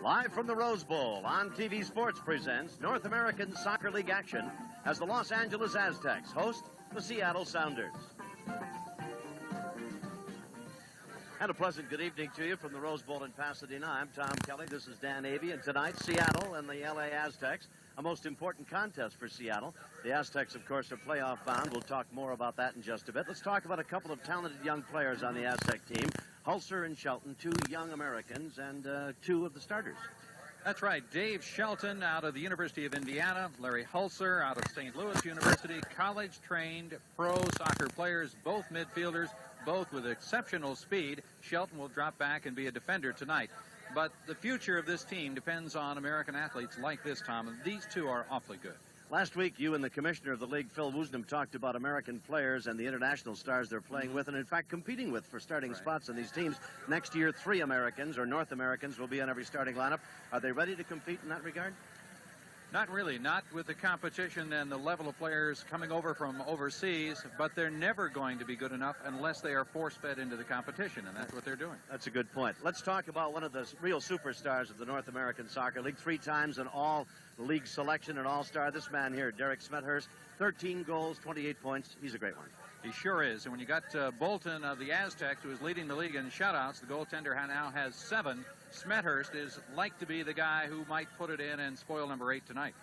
Live from the Rose Bowl, On TV Sports presents North American Soccer League action as the Los Angeles Aztecs host the Seattle Sounders. And a pleasant good evening to you from the Rose Bowl in Pasadena. I'm Tom Kelly. This is Dan Avey. And tonight, Seattle and the LA Aztecs, a most important contest for Seattle. The Aztecs, of course, are playoff bound. We'll talk more about that in just a bit. Let's talk about a couple of talented young players on the Aztec team. Hulcer and Shelton, two young Americans, and two of the starters. That's right. Dave Shelton out of the University of Indiana. Larry Hulcer out of St. Louis University. College-trained pro soccer players, both midfielders, both with exceptional speed. Shelton will drop back and be a defender tonight. But the future of this team depends on American athletes like this, Tom, and these two are awfully good. Last week, you and the commissioner of the league, Phil Woosnam, talked about American players and the international stars they're playing with and, in fact, competing with for starting spots on these teams. Next year, 3 Americans or North Americans will be on every starting lineup. Are they ready to compete in that regard? Not really, not with the competition and the level of players coming over from overseas, but they're never going to be good enough unless they are force-fed into the competition, and that's what they're doing. That's a good point. Let's talk about one of the real superstars of the North American Soccer League, 3 times an all-league selection and all-star. This man here, Derek Smethurst, 13 goals, 28 points. He's a great one. He sure is. And when you got Boulton of the Aztecs, who is leading the league in shutouts, the goaltender now has 7. Smethurst is like to be the guy who might put it in and spoil number 8 tonight.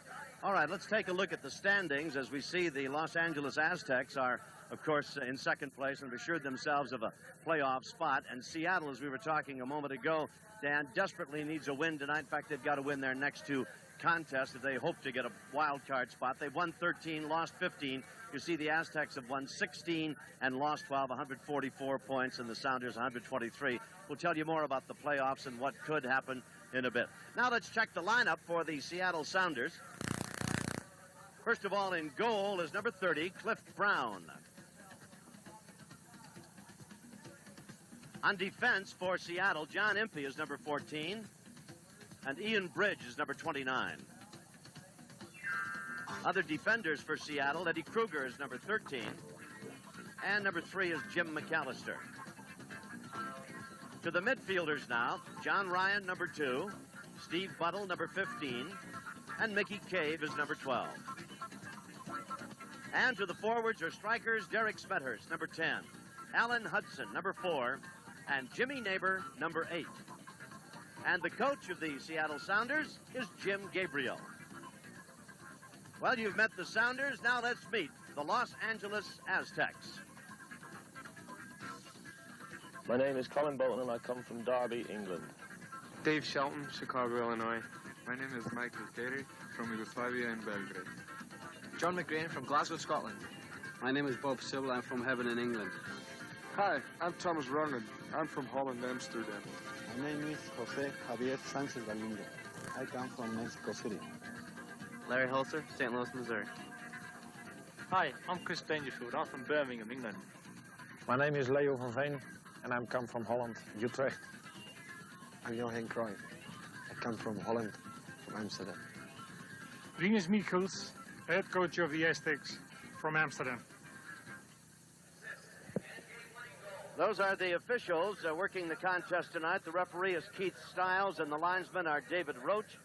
All right, let's take a look at the standings as we see the Los Angeles Aztecs are, of course, in second place and have assured themselves of a playoff spot. And Seattle, as we were talking a moment ago, Dan, desperately needs a win tonight. In fact, they've got to win their next 2 contests if they hope to get a wild card spot. They've won 13, lost 15. You see the Aztecs have won 16 and lost 12, 144 points, and the Sounders 123. We'll tell you more about the playoffs and what could happen in a bit. Now let's check the lineup for the Seattle Sounders. First of all, in goal is number 30, Cliff Brown. On defense for Seattle, John Impey is number 14, and Ian Bridge is number 29. Other defenders for Seattle, Eddie Krueger is number 13, and number 3 is Jim McAlister. To the midfielders now, John Ryan, number 2, Steve Buttle, number 15, and Mickey Cave is number 12. And to the forwards or strikers, Derek Smethurst, number 10, Alan Hudson, number 4, and Jimmy Neighbour, number 8. And the coach of the Seattle Sounders is Jim Gabriel. Well, you've met the Sounders. Now let's meet the Los Angeles Aztecs. My name is Colin Boulton and I come from Derby, England. Dave Shelton, Chicago, Illinois. My name is Keri from Yugoslavia and Belgrade. John McGrane from Glasgow, Scotland. My name is Bob Sibbald. I'm from Heaven in England. Hi, I'm Thomas Rongen. I'm from Holland, Amsterdam. My name is Jose Javier Sanchez Galindo. I come from Mexico City. Larry Hulcer, St. Louis, Missouri. Hi, I'm Chris Dangerfield. I'm from Birmingham, England. My name is Leo van Veen and I come from Holland, Utrecht. I'm Johan Cruyff. I come from Holland, from Amsterdam. Rinus Michels, head coach of the Aztecs from Amsterdam. Those are the officials working the contest tonight. The referee is Keith Stiles, and the linesmen are David Roach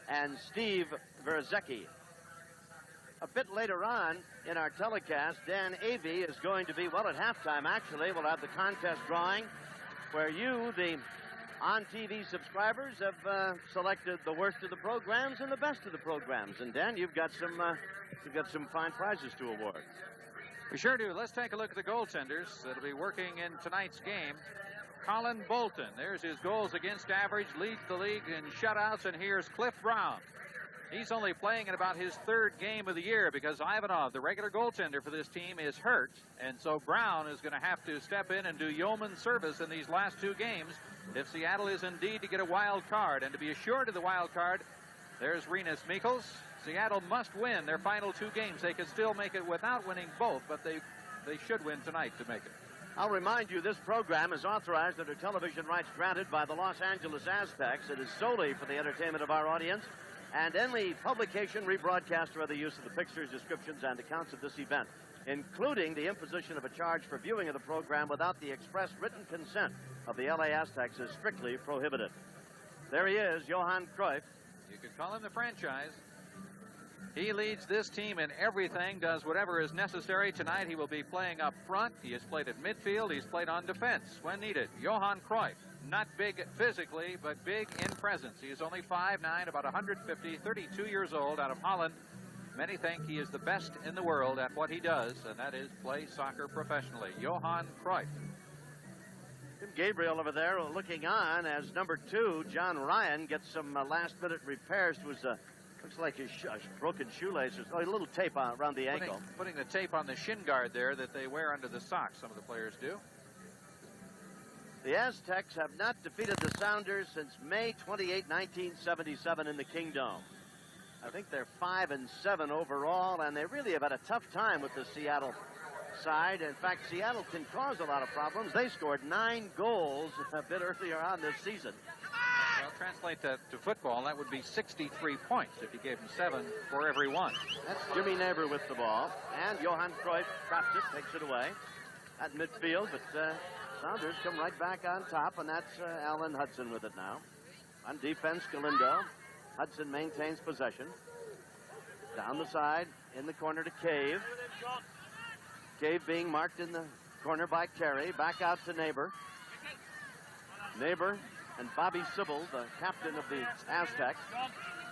and Steve Verzecki. A bit later on in our telecast, Dan Avey is going to be, well, at halftime, actually, we'll have the contest drawing where you, the on-TV subscribers, have selected the worst of the programs and the best of the programs. And, Dan, you've got some fine prizes to award. We sure do. Let's take a look at the goaltenders that'll be working in tonight's game. Colin Boulton, there's his goals against average, leads the league in shutouts, and here's Cliff Brown. He's only playing in about his 3rd game of the year because Ivanov, the regular goaltender for this team, is hurt, and so Brown is going to have to step in and do yeoman service in these last 2 games if Seattle is indeed to get a wild card. And to be assured of the wild card, there's Rinus Michels. Seattle must win their final 2 games. They could still make it without winning both, but they should win tonight to make it. I'll remind you, this program is authorized under television rights granted by the Los Angeles Aztecs. It is solely for the entertainment of our audience, and any publication, rebroadcast, or other use of the pictures, descriptions, and accounts of this event, including the imposition of a charge for viewing of the program without the express written consent of the LA Aztecs, is strictly prohibited. There he is, Johan Cruyff. You could call him the franchise. He leads this team in everything, does whatever is necessary. Tonight he will be playing up front. He has played at midfield. He's played on defense when needed. Johan Cruyff, not big physically, but big in presence. He is only 5'9", about 150, 32 years old, out of Holland. Many think he is the best in the world at what he does, and that is play soccer professionally. Johan Cruyff. Tim Gabriel over there looking on as number 2, John Ryan, gets some last-minute repairs to his, looks like his broken shoelaces. Oh, a little tape around the ankle. Putting the tape on the shin guard there that they wear under the socks, some of the players do. The Aztecs have not defeated the Sounders since May 28, 1977 in the Kingdom. I think they're 5-7 overall, and they really have had a tough time with the Seattle side. In fact, Seattle can cause a lot of problems. They scored 9 goals a bit earlier on this season. Well, translate that to football, that would be 63 points if you gave them 7 for every one. That's Jimmy Neighbour with the ball, and Johan Cruyff traps it, takes it away at midfield, but Sounders come right back on top, and that's Alan Hudson with it now. On defense, Galindo. Hudson maintains possession. Down the side, in the corner to Cave. Cave being marked in the corner by Keri. Back out to Neighbour. Neighbour and Bobby Sibbald, the captain of the Aztecs.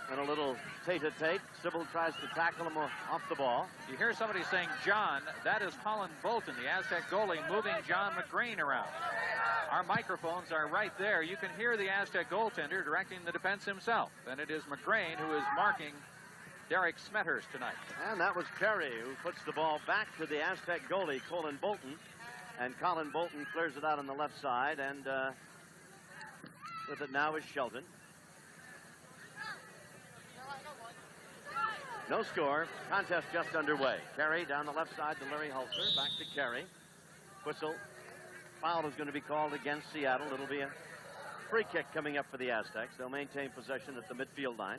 And a little tete-a-tete. Sibbald tries to tackle him off the ball. You hear somebody saying, John, that is Colin Boulton, the Aztec goalie, moving John McGrane around. Our microphones are right there. You can hear the Aztec goaltender directing the defense himself. And it is McGrane who is marking Derek Smethurst tonight. And that was Keri who puts the ball back to the Aztec goalie, Colin Boulton. And Colin Boulton clears it out on the left side. And with it now is Shelton. No score. Contest just underway. Keri down the left side to Larry Hulcer. Back to Keri. Whistle. Foul is going to be called against Seattle. It'll be a free kick coming up for the Aztecs. They'll maintain possession at the midfield line.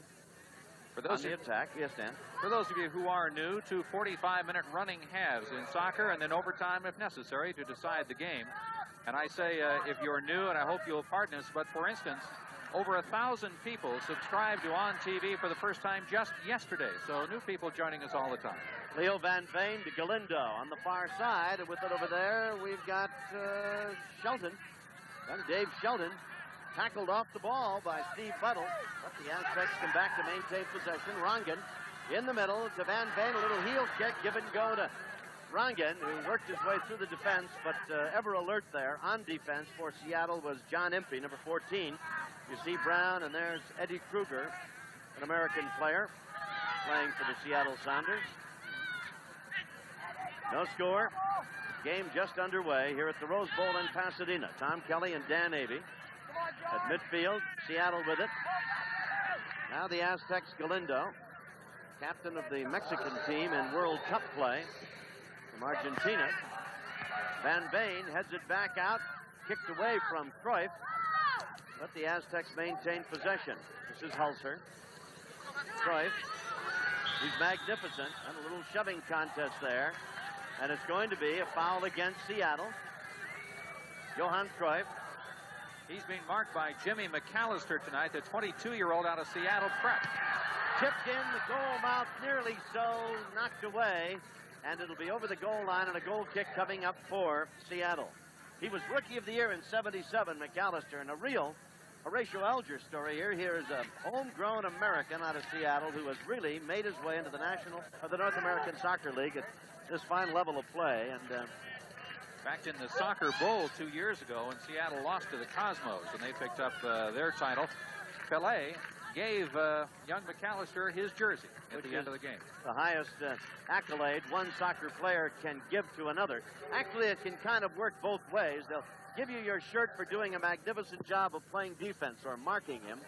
For those on the attack. Yes, Dan. For those of you who are new, 2 45-minute running halves in soccer, and then overtime if necessary to decide the game. And I say if you're new, and I hope you'll pardon us, but for instance, over 1,000 people subscribed to On TV for the first time just yesterday. So new people joining us all the time. Leo Van Veen to Galindo on the far side. And with it over there, we've got Shelton. And Dave Shelton tackled off the ball by Steve Buttle. But the Aztecs come back to maintain possession. Rongen in the middle to Van Veen. A little heel kick. Give and go to Rongen, who worked his way through the defense. But ever alert there on defense for Seattle was John Impey, number 14. You see Brown, and there's Eddie Krueger, an American player, playing for the Seattle Sounders. No score. Game just underway here at the Rose Bowl in Pasadena. Tom Kelly and Dan Avey at midfield. Seattle with it. Now the Aztecs, Galindo, captain of the Mexican team in World Cup play from Argentina. Van Veen heads it back out, kicked away from Cruyff. Let the Aztecs maintain possession. This is Hulcer. Cruyff. He's magnificent. And a little shoving contest there. And it's going to be a foul against Seattle. Johan Cruyff. He's being marked by Jimmy McAlister tonight, the 22-year-old out of Seattle Prep. Tipped in the goal mouth, nearly so, knocked away. And it'll be over the goal line and a goal kick coming up for Seattle. He was Rookie of the Year in '77, McAlister, and a real Horatio Alger story here. Here is a homegrown American out of Seattle who has really made his way into the North American Soccer League at this fine level of play. And back in the Soccer Bowl 2 years ago when Seattle lost to the Cosmos and they picked up their title, Pelé gave young McAlister his jersey at the end of the game. The highest accolade one soccer player can give to another. Actually, it can kind of work both ways. They'll give you your shirt for doing a magnificent job of playing defense or marking him.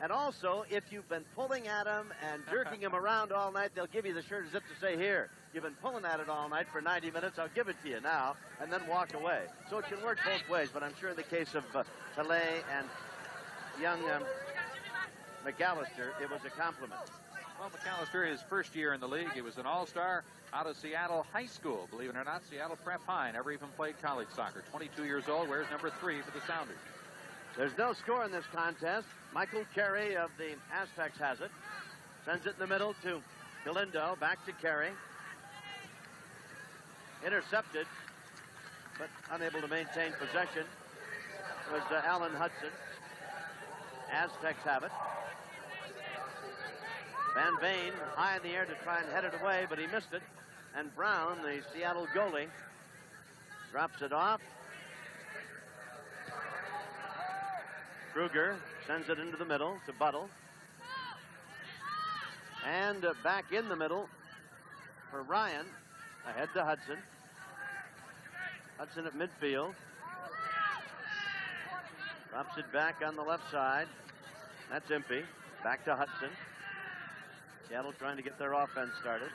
And also, if you've been pulling at him and jerking him around all night, they'll give you the shirt as if to say, here, you've been pulling at it all night for 90 minutes, I'll give it to you now, and then walk away. So it can work both ways, but I'm sure in the case of Pelé and young McAlister, it was a compliment. Well, McAlister, his first year in the league, he was an all-star out of Seattle High School. Believe it or not, Seattle Prep High. Never even played college soccer. 22 years old, wears number 3 for the Sounders. There's no score in this contest. Michael Keri of the Aztecs has it. Sends it in the middle to Galindo. Back to Keri. Intercepted, but unable to maintain possession was Alan Hudson. Aztecs have it. Van Veen high in the air to try and head it away, but he missed it. And Brown, the Seattle goalie, drops it off. Krueger sends it into the middle to Buttle. And back in the middle for Ryan. Ahead to Hudson. Hudson at midfield. Drops it back on the left side. That's Impey. Back to Hudson. Seattle trying to get their offense started.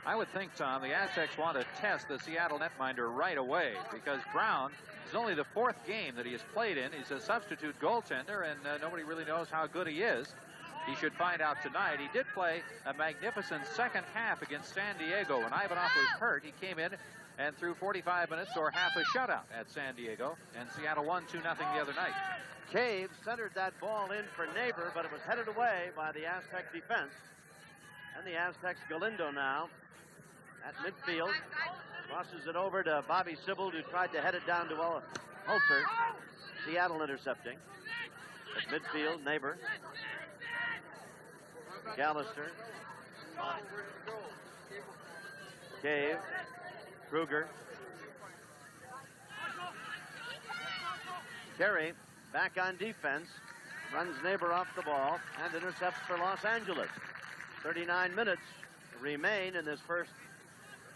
I would think, Tom, the Aztecs want to test the Seattle netminder right away because Brown is only the 4th game that he has played in. He's a substitute goaltender, and nobody really knows how good he is. He should find out tonight. He did play a magnificent second half against San Diego. When Ivanov was hurt, he came in and threw 45 minutes or half a shutout at San Diego, and Seattle won 2-0 the other night. Cave centered that ball in for Neighbour, but it was headed away by the Aztec defense. And the Aztecs Galindo now at midfield. Crosses it over to Bobby Sibbald, who tried to head it down to Hulcer. Seattle intercepting. At midfield, Neighbour. McAlister. Cave. Krueger. Keri back on defense. Runs Neighbour off the ball and intercepts for Los Angeles. 39 minutes remain in this first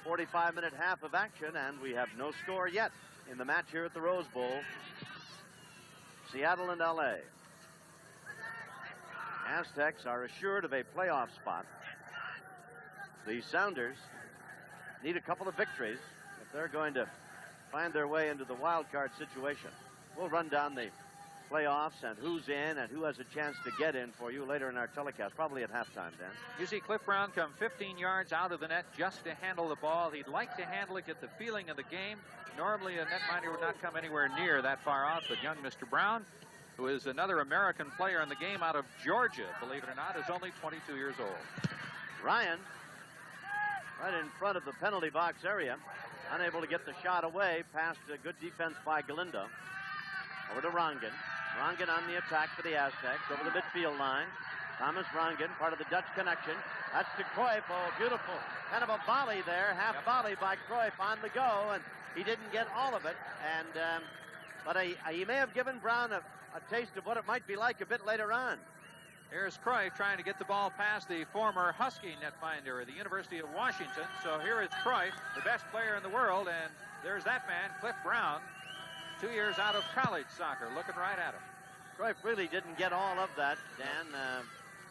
45-minute half of action, and we have no score yet in the match here at the Rose Bowl. Seattle and LA. Aztecs are assured of a playoff spot. The Sounders need a couple of victories if they're going to find their way into the wild card situation. We'll run down the playoffs and who's in and who has a chance to get in for you later in our telecast, probably at halftime, Dan. You see Cliff Brown come 15 yards out of the net just to handle the ball. He'd like to handle it, get the feeling of the game. Normally a netminder would not come anywhere near that far off, but young Mr. Brown, who is another American player in the game out of Georgia, believe it or not, is only 22 years old. Ryan, right in front of the penalty box area, unable to get the shot away past a good defense by Galindo. Over to Rongen. Rongen on the attack for the Aztecs over the midfield line. Thomas Rongen, part of the Dutch connection. That's to Cruyff. Oh, beautiful. Kind of a volley there, half volley by Cruyff on the go, and he didn't get all of it. And but he may have given Brown a taste of what it might be like a bit later on. Here's Cruyff trying to get the ball past the former Husky netminder at the University of Washington. So here is Cruyff, the best player in the world, and there's that man, Cliff Brown, 2 years out of college soccer, looking right at him. Cruyff really didn't get all of that, Dan,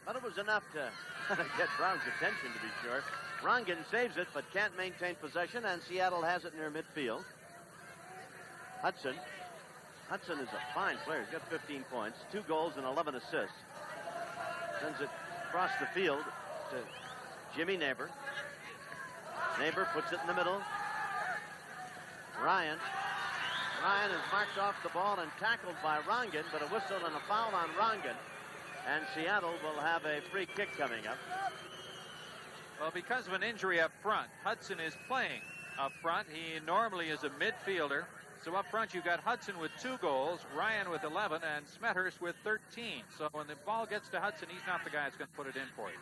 but it was enough to get Brown's attention, to be sure. Rongen saves it, but can't maintain possession, and Seattle has it near midfield. Hudson. Hudson is a fine player. He's got 15 points, 2 goals and 11 assists. Sends it across the field to Jimmy Neighbour. Neighbour puts it in the middle. Ryan is marked off the ball and tackled by Rongen, but a whistle and a foul on Rongen. And Seattle will have a free kick coming up. Well, because of an injury up front, Hudson is playing up front. He normally is a midfielder. So up front, you've got Hudson with 2 goals, Ryan with 11, and Smethurst with 13. So when the ball gets to Hudson, he's not the guy that's going to put it in for you.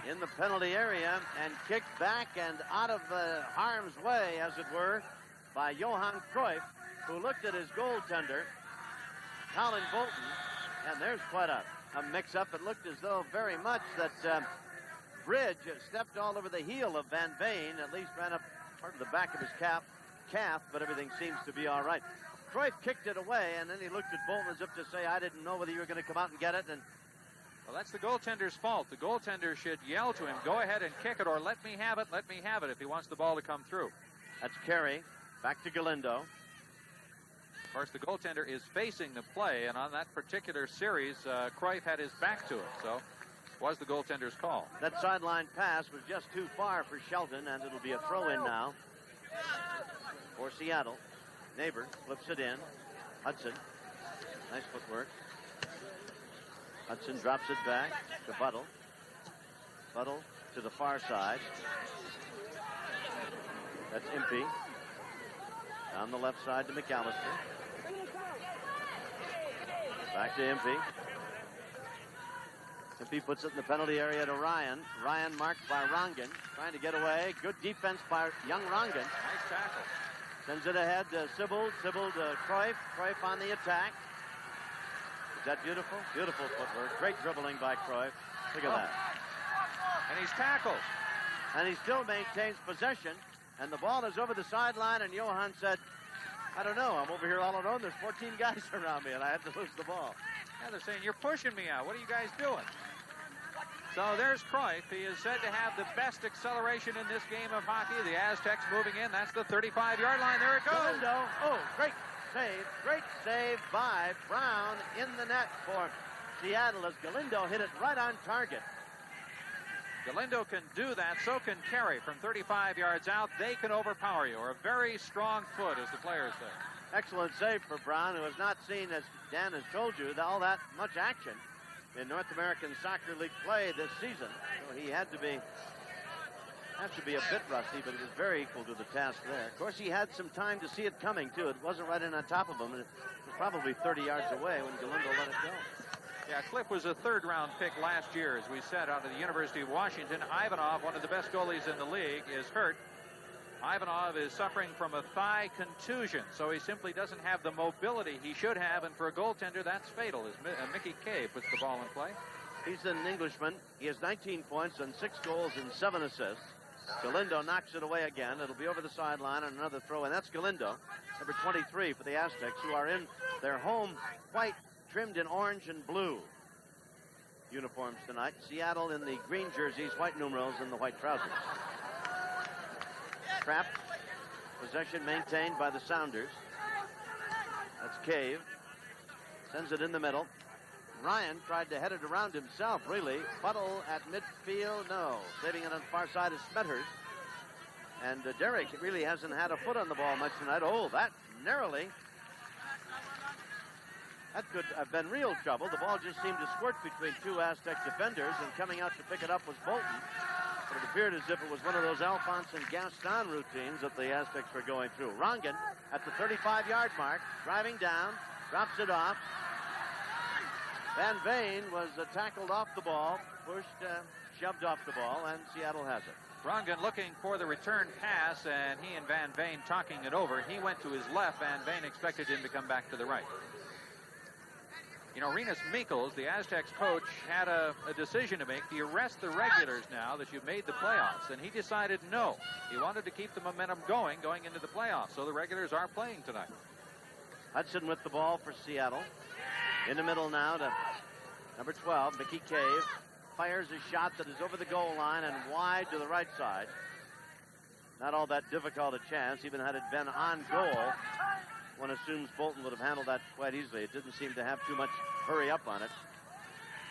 In the penalty area and kicked back and out of harm's way, as it were, by Johan Cruyff, who looked at his goaltender, Colin Boulton, and there's quite a mix-up. It looked as though very much that Bridge stepped all over the heel of Van Veen, at least ran up part of the back of his calf, but everything seems to be all right. Cruyff kicked it away, and then he looked at Boulton as if to say, I didn't know whether you were going to come out and get it, and well, that's the goaltender's fault. The goaltender should yell to him, go ahead and kick it, or let me have it, if he wants the ball to come through. That's Keri. Back to Galindo. Of course, the goaltender is facing the play, and on that particular series, Cruyff had his back to it, so it was the goaltender's call. That sideline pass was just too far for Shelton, and it'll be a throw-in now for Seattle. Neighbour flips it in. Hudson. Nice footwork. Hudson drops it back to Buttle. Buttle to the far side. That's Impey. Down the left side to McAlister. Back to Impey. Impey puts it in the penalty area to Ryan. Ryan marked by Rongen. Trying to get away. Good defense by young Rongen. Nice tackle. Sends it ahead to Sibbald. Sibbald to Cruyff. Cruyff on the attack. Is that beautiful? Beautiful footwork. Great dribbling by Cruyff. Look at that. And he's tackled. And he still maintains possession. And the ball is over the sideline. And Johan said, I don't know. I'm over here all alone. There's 14 guys around me, and I had to lose the ball. Yeah, they're saying, you're pushing me out. What are you guys doing? So there's Cruyff. He is said to have the best acceleration in this game of hockey. The Aztecs moving in. That's the 35-yard line. There it goes. Galindo. Oh, great save. Great save by Brown in the net for Seattle as Galindo hit it right on target. Galindo can do that. So can Keri from 35 yards out. They can overpower you, or a very strong foot, as the players say. Excellent save for Brown, who has not seen, as Dan has told you, all that much action in North American Soccer League play this season. So he had to be a bit rusty, but he was very equal to the task there. Of course, he had some time to see it coming, too. It wasn't right in on top of him. It was probably 30 yards away when Galindo let it go. Yeah, Cliff was a third-round pick last year, as we said, out of the University of Washington. Ivanov, one of the best goalies in the league, is hurt. Ivanov is suffering from a thigh contusion, so he simply doesn't have the mobility he should have, and for a goaltender, that's fatal, as Mickey Kay puts the ball in play. He's an Englishman. He has 19 points and 6 goals and 7 assists. Galindo knocks it away again. It'll be over the sideline on another throw, and that's Galindo, number 23 for the Aztecs, who are in their home white, trimmed in orange and blue uniforms tonight. Seattle in the green jerseys, white numerals, and the white trousers. Trapped. Possession maintained by the Sounders. That's Cave. Sends it in the middle. Ryan tried to head it around himself, really. Buttle at midfield, no. Saving it on the far side is Smethurst. And Derek really hasn't had a foot on the ball much tonight. Oh, that narrowly. That could have been real trouble. The ball just seemed to squirt between two Aztec defenders, and coming out to pick it up was Boulton. But it appeared as if it was one of those Alphonse and Gaston routines that the Aztecs were going through. Rongen at the 35-yard mark, driving down, drops it off. Van Veen was tackled off the ball, pushed, shoved off the ball, and Seattle has it. Rongen looking for the return pass, and he and Van Veen talking it over. He went to his left. Van Veen expected him to come back to the right. You know, Rinus Michels, the Aztecs coach, had a decision to make. Do you rest the regulars now that you've made the playoffs? And he decided no. He wanted to keep the momentum going into the playoffs. So the regulars are playing tonight. Hudson with the ball for Seattle. In the middle now to number 12, Mickey Cave. Fires a shot that is over the goal line and wide to the right side. Not all that difficult a chance, even had it been on goal. One assumes Boulton would have handled that quite easily. It didn't seem to have too much hurry up on it.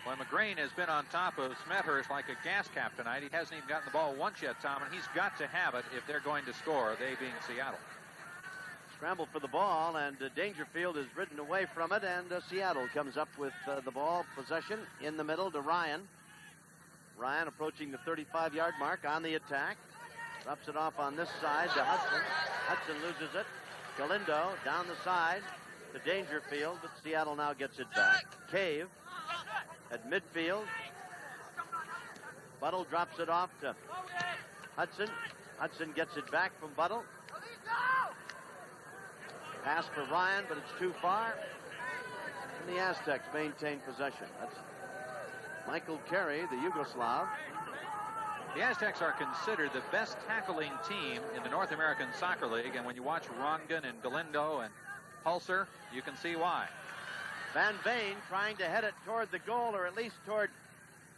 Well, McGrane has been on top of Smethurst like a gas cap tonight. He hasn't even gotten the ball once yet, Tom, and he's got to have it if they're going to score, they being Seattle. Scramble for the ball, and Dangerfield is ridden away from it, and Seattle comes up with the ball possession in the middle to Ryan. Ryan approaching the 35-yard mark on the attack. Drops it off on this side to Hudson. Hudson loses it. Galindo down the side to Dangerfield, but Seattle now gets it back. Cave at midfield. Buttle drops it off to Hudson. Hudson gets it back from Buttle. Pass for Ryan, but it's too far. And the Aztecs maintain possession. That's Michael Keri, the Yugoslav. The Aztecs are considered the best tackling team in the North American Soccer League, and when you watch Rongen and Galindo and Hulcer, you can see why. Van Veen trying to head it toward the goal, or at least toward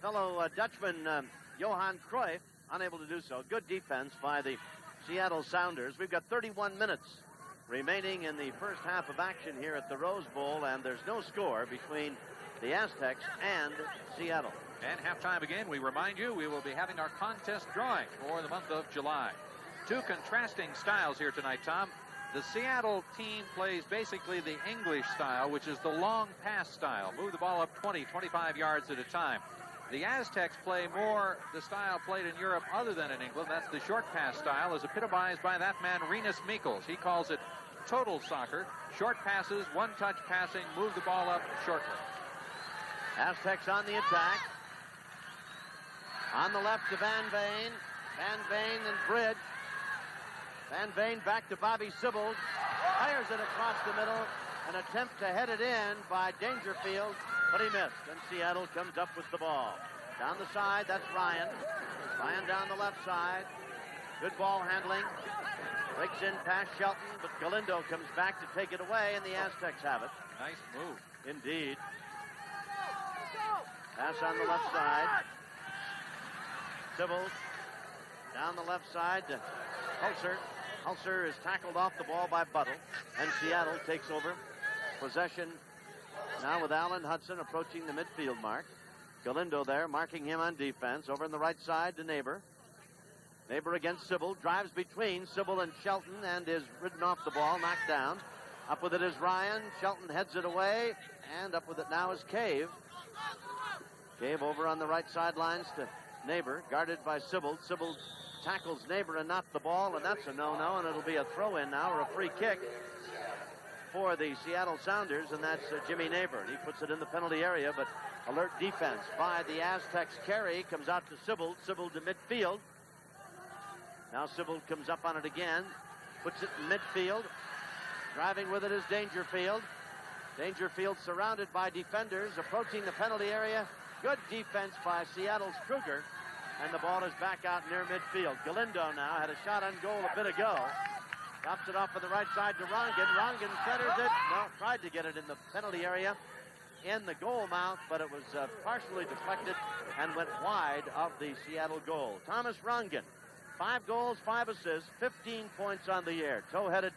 fellow Dutchman Johan Cruyff, unable to do so. Good defense by the Seattle Sounders. We've got 31 minutes remaining in the first half of action here at the Rose Bowl, and there's no score between the Aztecs and Seattle. And halftime again, we remind you, we will be having our contest drawing for the month of July. Two contrasting styles here tonight, Tom. The Seattle team plays basically the English style, which is the long pass style. Move the ball up 20, 25 yards at a time. The Aztecs play more the style played in Europe other than in England. That's the short pass style, as epitomized by that man, Rinus Michels. He calls it total soccer. Short passes, one-touch passing, move the ball up shortly. Aztecs on the attack. On the left to Van Veen. Van Veen and Bridge. Van Veen back to Bobby Sibbald. Fires it across the middle. An attempt to head it in by Dangerfield, but he missed. And Seattle comes up with the ball. Down the side, that's Ryan. Ryan down the left side. Good ball handling. Breaks in past Shelton, but Galindo comes back to take it away, and the Aztecs have it. Nice move. Indeed. Pass on the left side. Sibbald down the left side to Hulcer. Hulcer is tackled off the ball by Buttle, and Seattle takes over possession now with Alan Hudson approaching the midfield mark. Galindo there marking him on defense. Over on the right side to Neighbour. Neighbour against Sibbald, drives between Sibbald and Shelton and is ridden off the ball, knocked down. Up with it is Ryan. Shelton heads it away, and up with it now is Cave. Cave over on the right sidelines to Neighbour, guarded by Sibbald. Sibbald tackles Neighbour and knocks the ball, and that's a no-no, and it'll be a throw-in now, or a free kick for the Seattle Sounders, and that's Jimmy Neighbour. He puts it in the penalty area, but alert defense by the Aztecs. Keri comes out to Sibbald. Sibbald to midfield. Now Sibbald comes up on it again, puts it in midfield. Driving with it is Dangerfield. Dangerfield surrounded by defenders, approaching the penalty area. Good defense by Seattle's Krueger, and the ball is back out near midfield. Galindo now had a shot on goal a bit ago. Drops it off on the right side to Rongen. Rongen centers it. No, tried to get it in the penalty area in the goal mouth, but it was partially deflected and went wide of the Seattle goal. Thomas Rongen, 5 goals, 5 assists, 15 points on the year. Toe-headed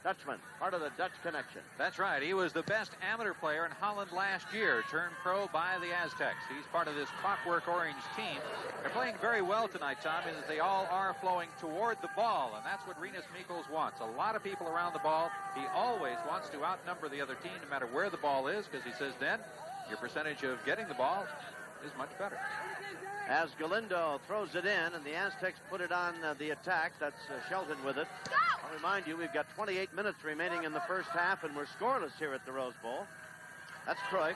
Dutchman, part of the Dutch connection. That's right. He was the best amateur player in Holland last year, turned pro by the Aztecs. He's part of this Clockwork Orange team. They're playing very well tonight, Tom, as they all are flowing toward the ball, and that's what Rinus Michels wants. A lot of people around the ball. He always wants to outnumber the other team, no matter where the ball is, because he says then your percentage of getting the ball is much better. As Galindo throws it in, and the Aztecs put it on the attack. That's Shelton with it. I'll remind you, we've got 28 minutes remaining in the first half, and we're scoreless here at the Rose Bowl. That's Cruyff.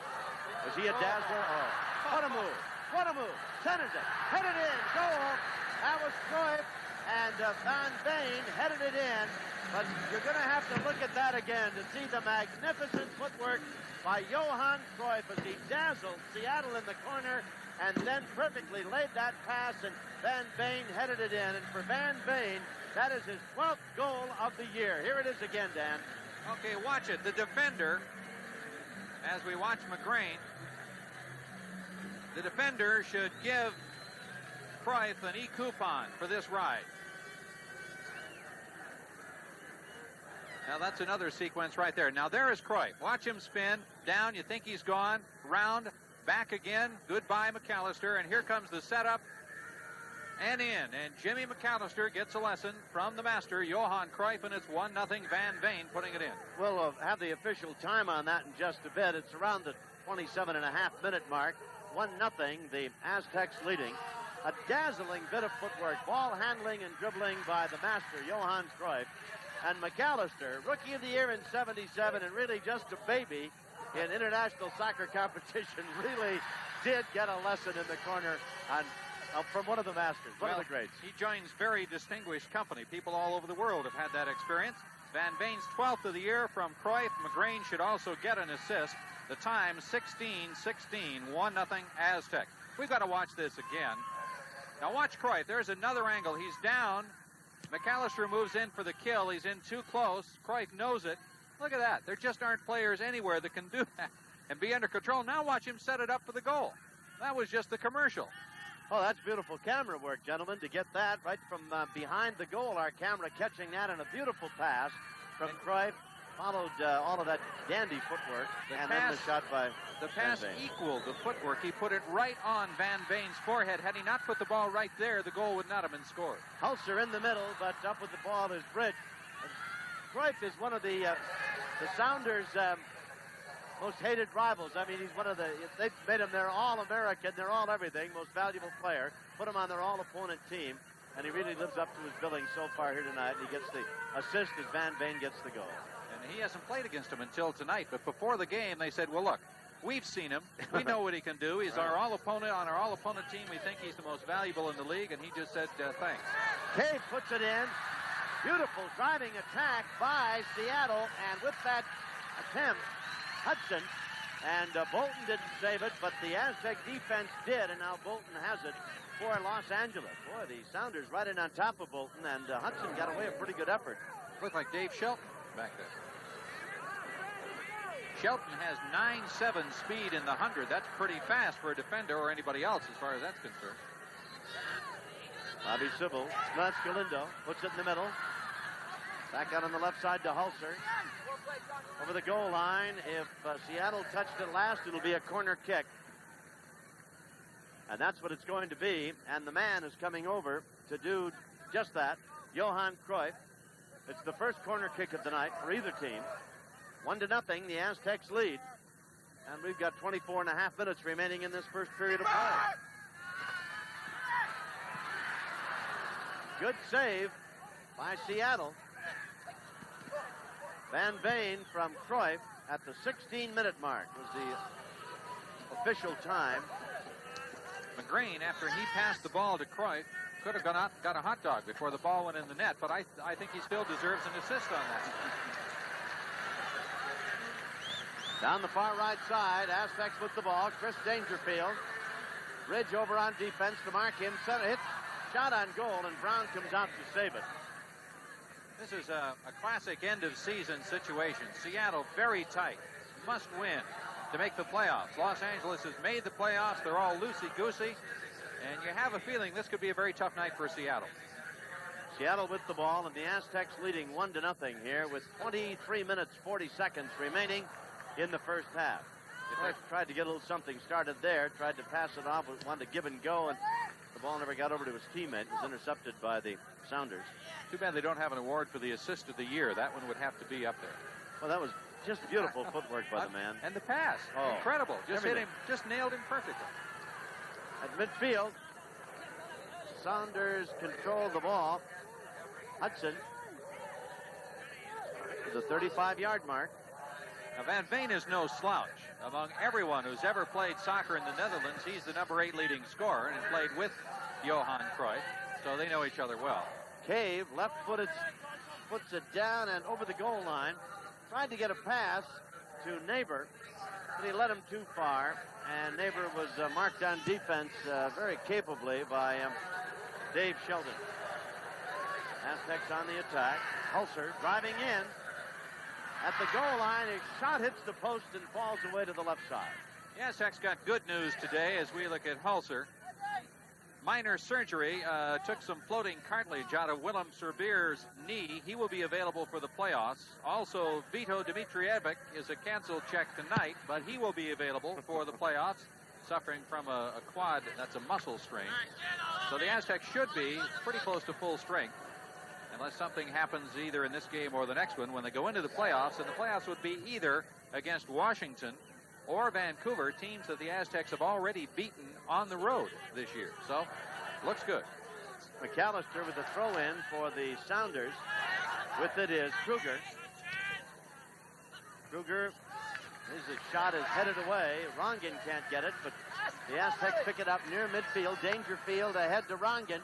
Was he a dazzler? Oh, what a move. What a move. Centers it. Headed in. Goal. That was Cruyff, and Van Veen headed it in. But you're going to have to look at that again to see the magnificent footwork by Johan Cruyff as he dazzled Seattle in the corner, and then perfectly laid that pass, and Van Veen headed it in. And for Van Veen, that is his 12th goal of the year. Here it is again, Dan. Okay, watch it. The defender, as we watch McGrane, the defender should give Cruyff an e-coupon for this ride. Now that's another sequence right there. Now there is Cruyff. Watch him spin. Down, you think he's gone. Round, back again. Goodbye, McAlister. And here comes the setup. And in. And Jimmy McAlister gets a lesson from the master, Johan Cruyff, and it's 1-0 Van Veen putting it in. We'll have the official time on that in just a bit. It's around the 27.5-minute mark. 1-0, the Aztecs leading. A dazzling bit of footwork, ball handling and dribbling by the master, Johan Cruyff. And McAlister, Rookie of the Year in '77, and really just a baby in international soccer competition, really did get a lesson in the corner from one of the masters, one of the greats. He joins very distinguished company. People all over the world have had that experience. Van Veen's 12th of the year from Cruyff. McGrane should also get an assist. The time, 16-16, 1-0 Aztec. We've got to watch this again. Now watch Cruyff. There's another angle. He's down. McAlister moves in for the kill. He's in too close. Cruyff knows it. Look at that. There just aren't players anywhere that can do that and be under control. Now watch him set it up for the goal. That was just the commercial. Oh, that's beautiful camera work, gentlemen, to get that right from behind the goal. Our camera catching that in a beautiful pass from Cruyff. Followed all of that dandy footwork, and then the shot by the pass equaled the footwork. He put it right on Van Veen's forehead. Had he not put the ball right there, the goal would not have been scored. Hulcer in the middle, but up with the ball is Bridge. Cruyff is one of the Sounders' most hated rivals. I mean, he's one of they've made him their All-American, their all-everything, most valuable player, put him on their all-opponent team, and he really lives up to his billing so far here tonight. He gets the assist as Van Veen gets the goal. And he hasn't played against him until tonight, but before the game, they said, well, look, we've seen him. We know what he can do. He's our all-opponent. On our all-opponent team, we think he's the most valuable in the league, and he just said, thanks. Cave puts it in. Beautiful driving attack by Seattle, and with that attempt, Hudson, and Boulton didn't save it, but the Aztec defense did, and now Boulton has it for Los Angeles. Boy, the Sounders right in on top of Boulton, and Hudson got away a pretty good effort. Looked like Dave Shelton back there. Shelton has 9.7 speed in the 100. That's pretty fast for a defender or anybody else as far as that's concerned. Bobby Sibbald, that's Galindo, puts it in the middle. Back out on the left side to Hulcer. Over the goal line. If Seattle touched it last, it'll be a corner kick. And that's what it's going to be. And the man is coming over to do just that, Johan Cruyff. It's the first corner kick of the night for either team. 1-0, the Aztecs lead. And we've got 24 and a half minutes remaining in this first period of play. Good save by Seattle. Van Veen from Cruyff at the 16-minute mark was the official time. McGrane, after he passed the ball to Cruyff, could have got a hot dog before the ball went in the net, but I think he still deserves an assist on that. Down the far right side, Aztecs with the ball. Chris Dangerfield. Ridge over on defense to mark him. Center hit, shot on goal, and Brown comes out to save it. This is a classic end-of-season situation. Seattle very tight, must win to make the playoffs. Los Angeles has made the playoffs. They're all loosey-goosey, and you have a feeling this could be a very tough night for Seattle. Seattle with the ball, and the Aztecs leading 1-0 here with 23 minutes, 40 seconds remaining in the first half. Cruyff tried to get a little something started there, tried to pass it off, wanted to give and go, and the ball never got over to his teammate. It was intercepted by the Sounders. Too bad they don't have an award for the assist of the year. That one would have to be up there. Well, that was just beautiful footwork by the man. And the pass, incredible. Just hit him, just nailed him perfectly. At midfield, Saunders controlled the ball. Hudson to the 35-yard mark. Now, Van Veen is no slouch. Among everyone who's ever played soccer in the Netherlands, he's the number 8 leading scorer and played with Johan Cruyff, so they know each other well. Cave, left-footed, puts it down and over the goal line. Tried to get a pass to Neighbour, but he let him too far, and Neighbour was marked on defense very capably by Dave Shelton. Aztecs on the attack. Hulcer driving in. At the goal line, his shot hits the post and falls away to the left side. The Aztecs got good news today as we look at Hulcer. Minor surgery, took some floating cartilage out of Willem Serbeer's knee. He will be available for the playoffs. Also, Vito Dimitrijevic is a canceled check tonight, but he will be available for the playoffs, suffering from a quad, that's a muscle strain. So the Aztecs should be pretty close to full strength, unless something happens either in this game or the next one when they go into the playoffs, and the playoffs would be either against Washington or Vancouver, teams that the Aztecs have already beaten on the road this year. So, looks good. McAlister with the throw-in for the Sounders. With it is Krueger. Krueger, his shot is headed away. Rongen can't get it, but the Aztecs pick it up near midfield. Dangerfield ahead to Rongen.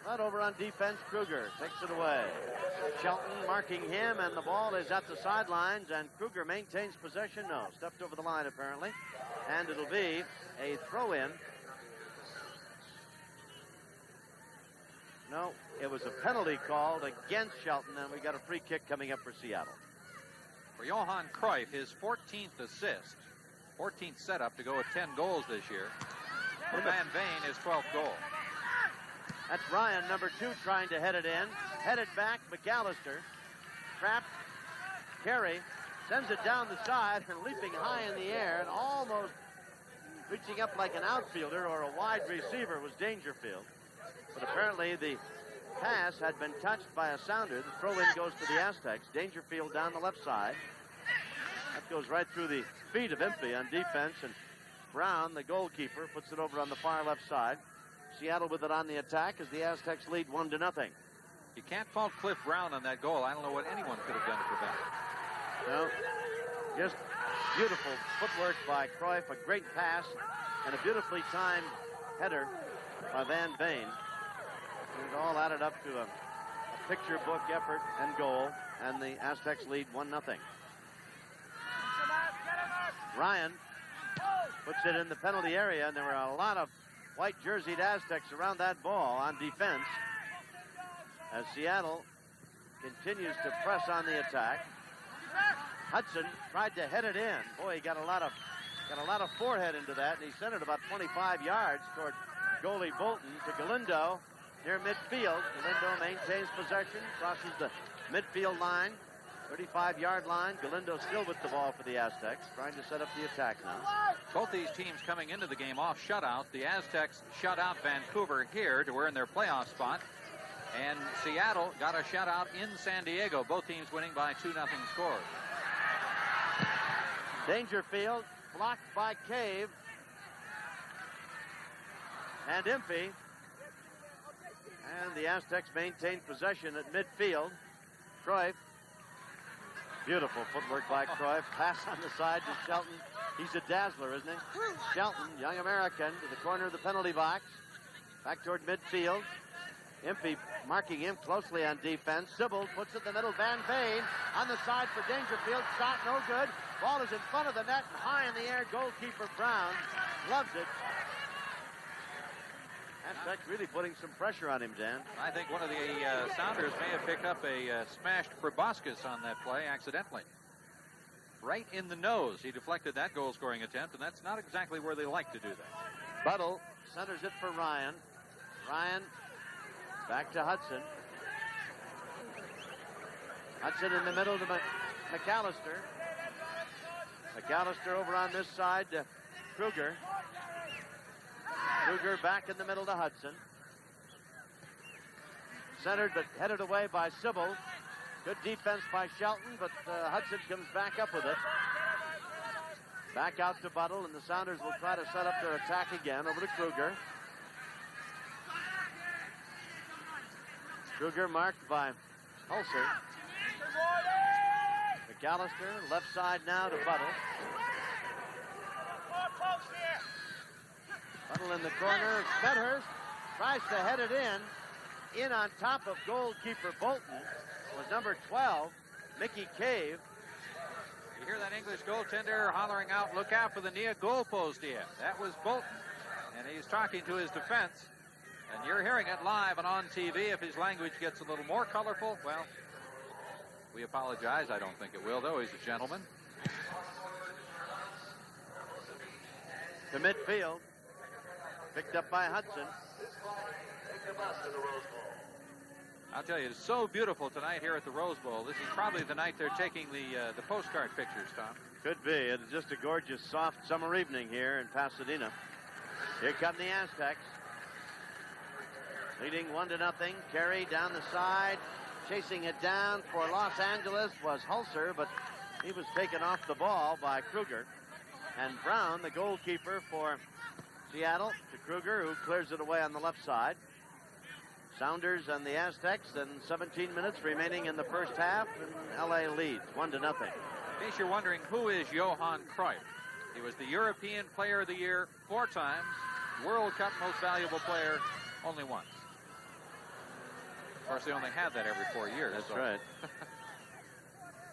Right over on defense, Krueger takes it away. Shelton marking him, and the ball is at the sidelines, and Krueger maintains possession. No, stepped over the line apparently, and it'll be a throw-in. No, it was a penalty called against Shelton, and we got a free kick coming up for Seattle. For Johan Cruyff, his 14th assist, 14th setup to go with 10 goals this year. For Van Veen, his 12th goal. That's Ryan, number 2, trying to head it in. Headed back, McAlister. Trapped. Keri sends it down the side and leaping high in the air and almost reaching up like an outfielder or a wide receiver was Dangerfield. But apparently the pass had been touched by a sounder. The throw-in goes to the Aztecs. Dangerfield down the left side. That goes right through the feet of Impey on defense, and Brown, the goalkeeper, puts it over on the far left side. Seattle with it on the attack as the Aztecs lead 1-0. You can't fault Cliff Brown on that goal. I don't know what anyone could have done to prevent it. No, just beautiful footwork by Cruyff, a great pass, and a beautifully timed header by Veen. It all added up to a picture book effort and goal, and the Aztecs lead 1-0. Ryan puts it in the penalty area, and there were a lot of white jerseyed Aztecs around that ball on defense as Seattle continues to press on the attack. Hudson tried to head it in. Boy, he got a lot of forehead into that, and he sent it about 25 yards toward goalie Boulton to Galindo near midfield. Galindo maintains possession, crosses the midfield line, 35-yard line. Galindo still with the ball for the Aztecs, trying to set up the attack now. Both these teams coming into the game off shutout. The Aztecs shut out Vancouver here to earn their playoff spot. And Seattle got a shutout in San Diego. Both teams winning by 2-0 scores. Dangerfield blocked by Cave. And Impey. And the Aztecs maintain possession at midfield. Cruyff. Beautiful footwork by Cruyff. Pass on the side to Shelton. He's a dazzler, isn't he? Shelton, young American, to the corner of the penalty box. Back toward midfield. Impey marking him closely on defense. Sibbald puts it in the middle. Veen on the side for Dangerfield. Shot no good. Ball is in front of the net and high in the air. Goalkeeper Brown loves it. Aztecs really putting some pressure on him, Dan. I think one of the Sounders may have picked up a smashed proboscis on that play accidentally. Right in the nose. He deflected that goal-scoring attempt, and that's not exactly where they like to do that. Buttle centers it for Ryan. Ryan back to Hudson. Hudson in the middle to McAlister. McAlister over on this side to Krueger. Krueger back in the middle to Hudson. Centered but headed away by Sibbald. Good defense by Shelton, but Hudson comes back up with it. Back out to Buttle, and the Sounders will try to set up their attack again over to Krueger. Krueger marked by Hulcer. McAlister, left side now to Buttle. Buttle in the corner. Smethurst tries to head it in. In on top of goalkeeper Boulton was number 12, Mickey Cave. You hear that English goaltender hollering out, "Look out for the near goalpost here." That was Boulton, and he's talking to his defense. And you're hearing it live and on TV. If his language gets a little more colorful, well, we apologize. I don't think it will, though. He's a gentleman. To midfield. Picked up by Hudson. I'll tell you, it's so beautiful tonight here at the Rose Bowl. This is probably the night they're taking the postcard pictures, Tom. Could be. It's just a gorgeous, soft summer evening here in Pasadena. Here come the Aztecs. Leading 1-0. Keri down the side. Chasing it down for Los Angeles was Hulcer, but he was taken off the ball by Krueger. And Brown, the goalkeeper for Seattle, to Krueger, who clears it away on the left side. Sounders and the Aztecs, and 17 minutes remaining in the first half, and LA leads 1-0. In case you're wondering, who is Johan Cruyff? He was the European Player of the Year 4 times, World Cup Most Valuable Player only once. Of course, they only had that every 4 years. That's right.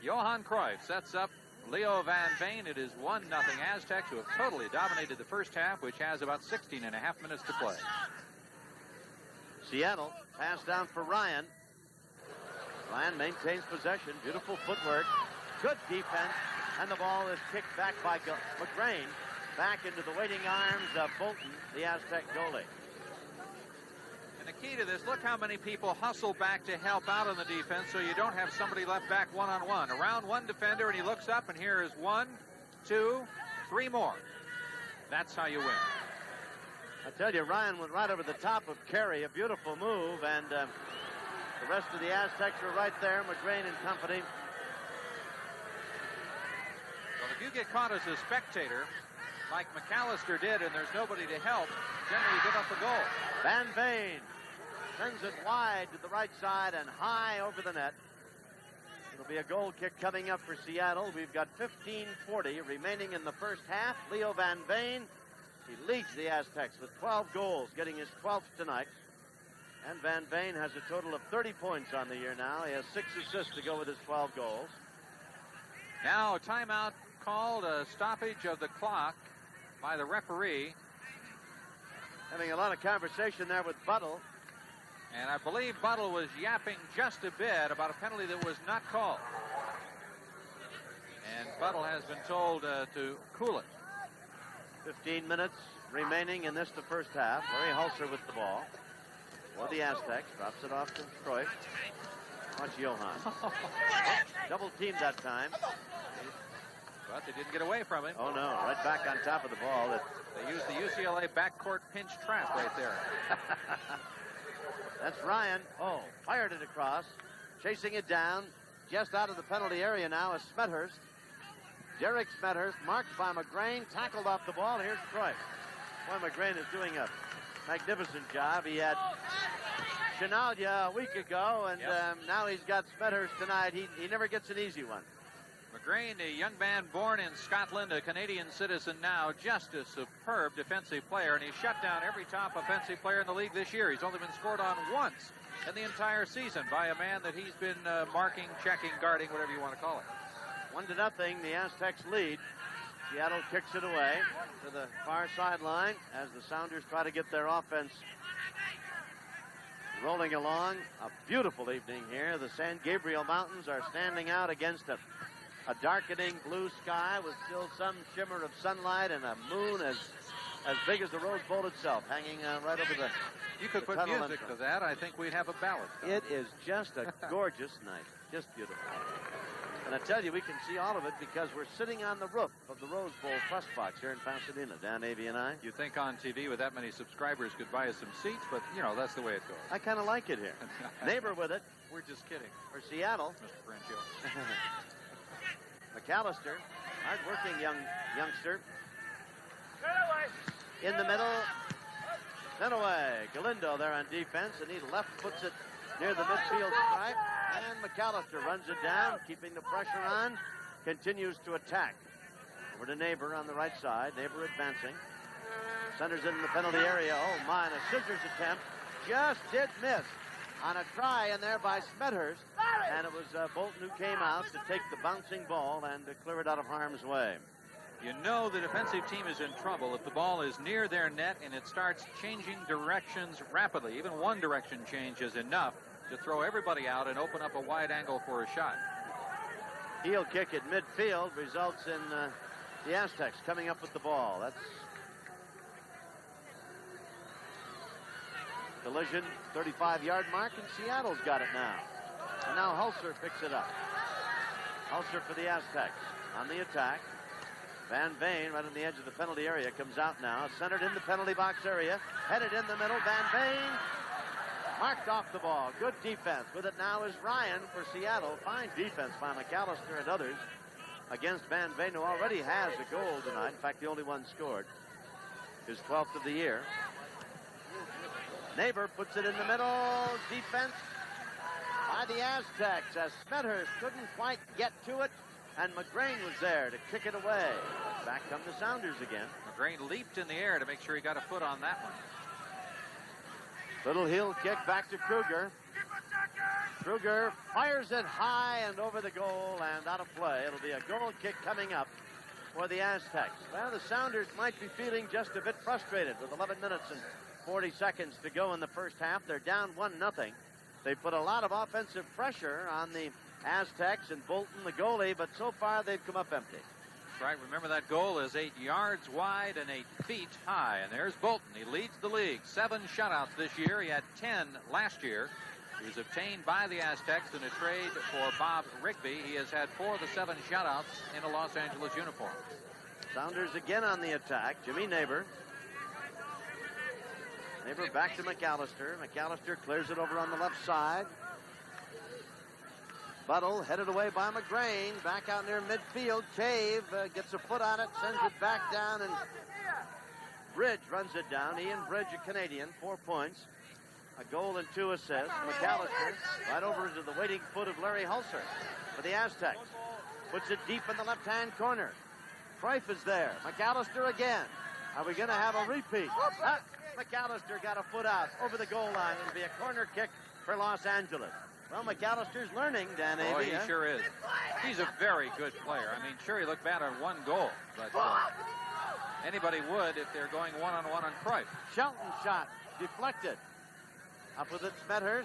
Johan Cruyff sets up Leo Van Veen. It is 1-0 Aztecs, who have totally dominated the first half, which has about 16.5 minutes to play. Seattle, pass down for Ryan. Ryan maintains possession. Beautiful footwork. Good defense. And the ball is kicked back by McGrane. Back into the waiting arms of Boulton, the Aztec goalie. And the key to this, look how many people hustle back to help out on the defense so you don't have somebody left back one-on-one. Around one defender, and he looks up, and here is 1, 2, 3 more. That's how you win. I tell you, Ryan went right over the top of Keri. A beautiful move, and The rest of the Aztecs were right there, McGrane and company. Well, if you get caught as a spectator, like McAlister did, and there's nobody to help, generally you give up a goal. Van Veen sends it wide to the right side and high over the net. It'll be a goal kick coming up for Seattle. We've got 15:40 remaining in the first half. Leo Van Veen, he leads the Aztecs with 12 goals, getting his 12th tonight. And Van Veen has a total of 30 points on the year now. He has 6 assists to go with his 12 goals. Now a timeout called, a stoppage of the clock by the referee. Having a lot of conversation there with Buttle. And I believe Buttle was yapping just a bit about a penalty that was not called. And Buttle has been told to cool it. 15 minutes remaining in this, the first half. Larry Hulcer with the ball for the Aztecs. Drops it off to Cruyff. Watch Johan. Double teamed that time. But they didn't get away from it. Oh, no. Right back on top of the ball. They used the UCLA backcourt pinch trap right there. That's Ryan. Oh, fired it across. Chasing it down. Just out of the penalty area now is Smethurst. Derek Smethurst, marked by McGrane, tackled off the ball. Here's Cruyff. Boy, McGrane is doing a magnificent job. He had Chinalia a week ago, and now he's got Smethurst tonight. He never gets an easy one. McGrane, a young man born in Scotland, a Canadian citizen now, just a superb defensive player, and he's shut down every top offensive player in the league this year. He's only been scored on once in the entire season by a man that he's been marking, checking, guarding, whatever you want to call it. 1-0, the Aztecs lead. Seattle kicks it away to the far sideline as the Sounders try to get their offense rolling along. A beautiful evening here. The San Gabriel Mountains are standing out against a darkening blue sky with still some shimmer of sunlight and a moon as big as the Rose Bowl itself hanging right over the You could put music to that. I think we'd have a ballad. It is just a gorgeous night. Just beautiful. And I tell you, we can see all of it because we're sitting on the roof of the Rose Bowl press box here in Pasadena. Dan Avey and I. You think on TV with that many subscribers could buy us some seats, but, you know, that's the way it goes. I kind of like it here. Neighbor with it. We're just kidding. For Seattle. Mr. Franchio. McAlister, hard-working youngster. In the middle. Then away. Galindo there on defense, and he left puts it near the midfield stripe. And McAlister runs it down, keeping the pressure on. Continues to attack. Over to Neighbour on the right side. Neighbour advancing. Centers in the penalty area. Oh, my, and a scissors attempt. Just did miss on a try in there by Smethurst. And it was Boulton who came out to take the bouncing ball and to clear it out of harm's way. You know the defensive team is in trouble if the ball is near their net and it starts changing directions rapidly. Even one direction change is enough to throw everybody out and open up a wide angle for a shot. Heel kick at midfield results in the Aztecs coming up with the ball. That's collision, 35-yard mark, and Seattle's got it now. And now Hulcer picks it up. Hulcer for the Aztecs on the attack. Van Veen right on the edge of the penalty area comes out now. Centered in the penalty box area. Headed in the middle. Van Veen marked off the ball. Good defense. With it now is Ryan for Seattle. Fine defense by McAlister and others against Van Veen, who already has a goal tonight. In fact, the only one scored. His 12th of the year. Neighbour puts it in the middle. Defense by the Aztecs as Smethurst couldn't quite get to it, and McGrane was there to kick it away. Back come the Sounders again. McGrane leaped in the air to make sure he got a foot on that one. Little heel kick back to Krueger. Krueger fires it high and over the goal and out of play. It'll be a goal kick coming up for the Aztecs. Well, the Sounders might be feeling just a bit frustrated with 11 minutes and 40 seconds to go in the first half. They're down 1-0. They put a lot of offensive pressure on the Aztecs and Boulton, the goalie, but so far they've come up empty. That's right. Remember, that goal is 8 yards wide and 8 feet high. And there's Boulton. He leads the league. 7 shutouts this year. He had 10 last year. He was obtained by the Aztecs in a trade for Bob Rigby. He has had 4 of the 7 shutouts in a Los Angeles uniform. Sounders again on the attack. Jimmy Neighbour. Neighbour back to McAlister. McAlister clears it over on the left side. Buttle headed away by McGrane. Back out near midfield. Cave gets a foot on it, sends it back down, and Bridge runs it down. Ian Bridge, a Canadian, 4 points. A goal and 2 assists. McAlister right over to the waiting foot of Larry Hulcer for the Aztecs. Puts it deep in the left-hand corner. Cruyff is there. McAlister again. Are we going to have a repeat? McAlister got a foot out over the goal line. It'll be a corner kick for Los Angeles. Well, McAlister's learning, Dan Avey. Oh, he sure is. He's a very good player. I mean, sure, he looked bad on one goal, but anybody would if they're going one-on-one on Cruyff. Shelton shot, deflected. Up with it, Smethurst.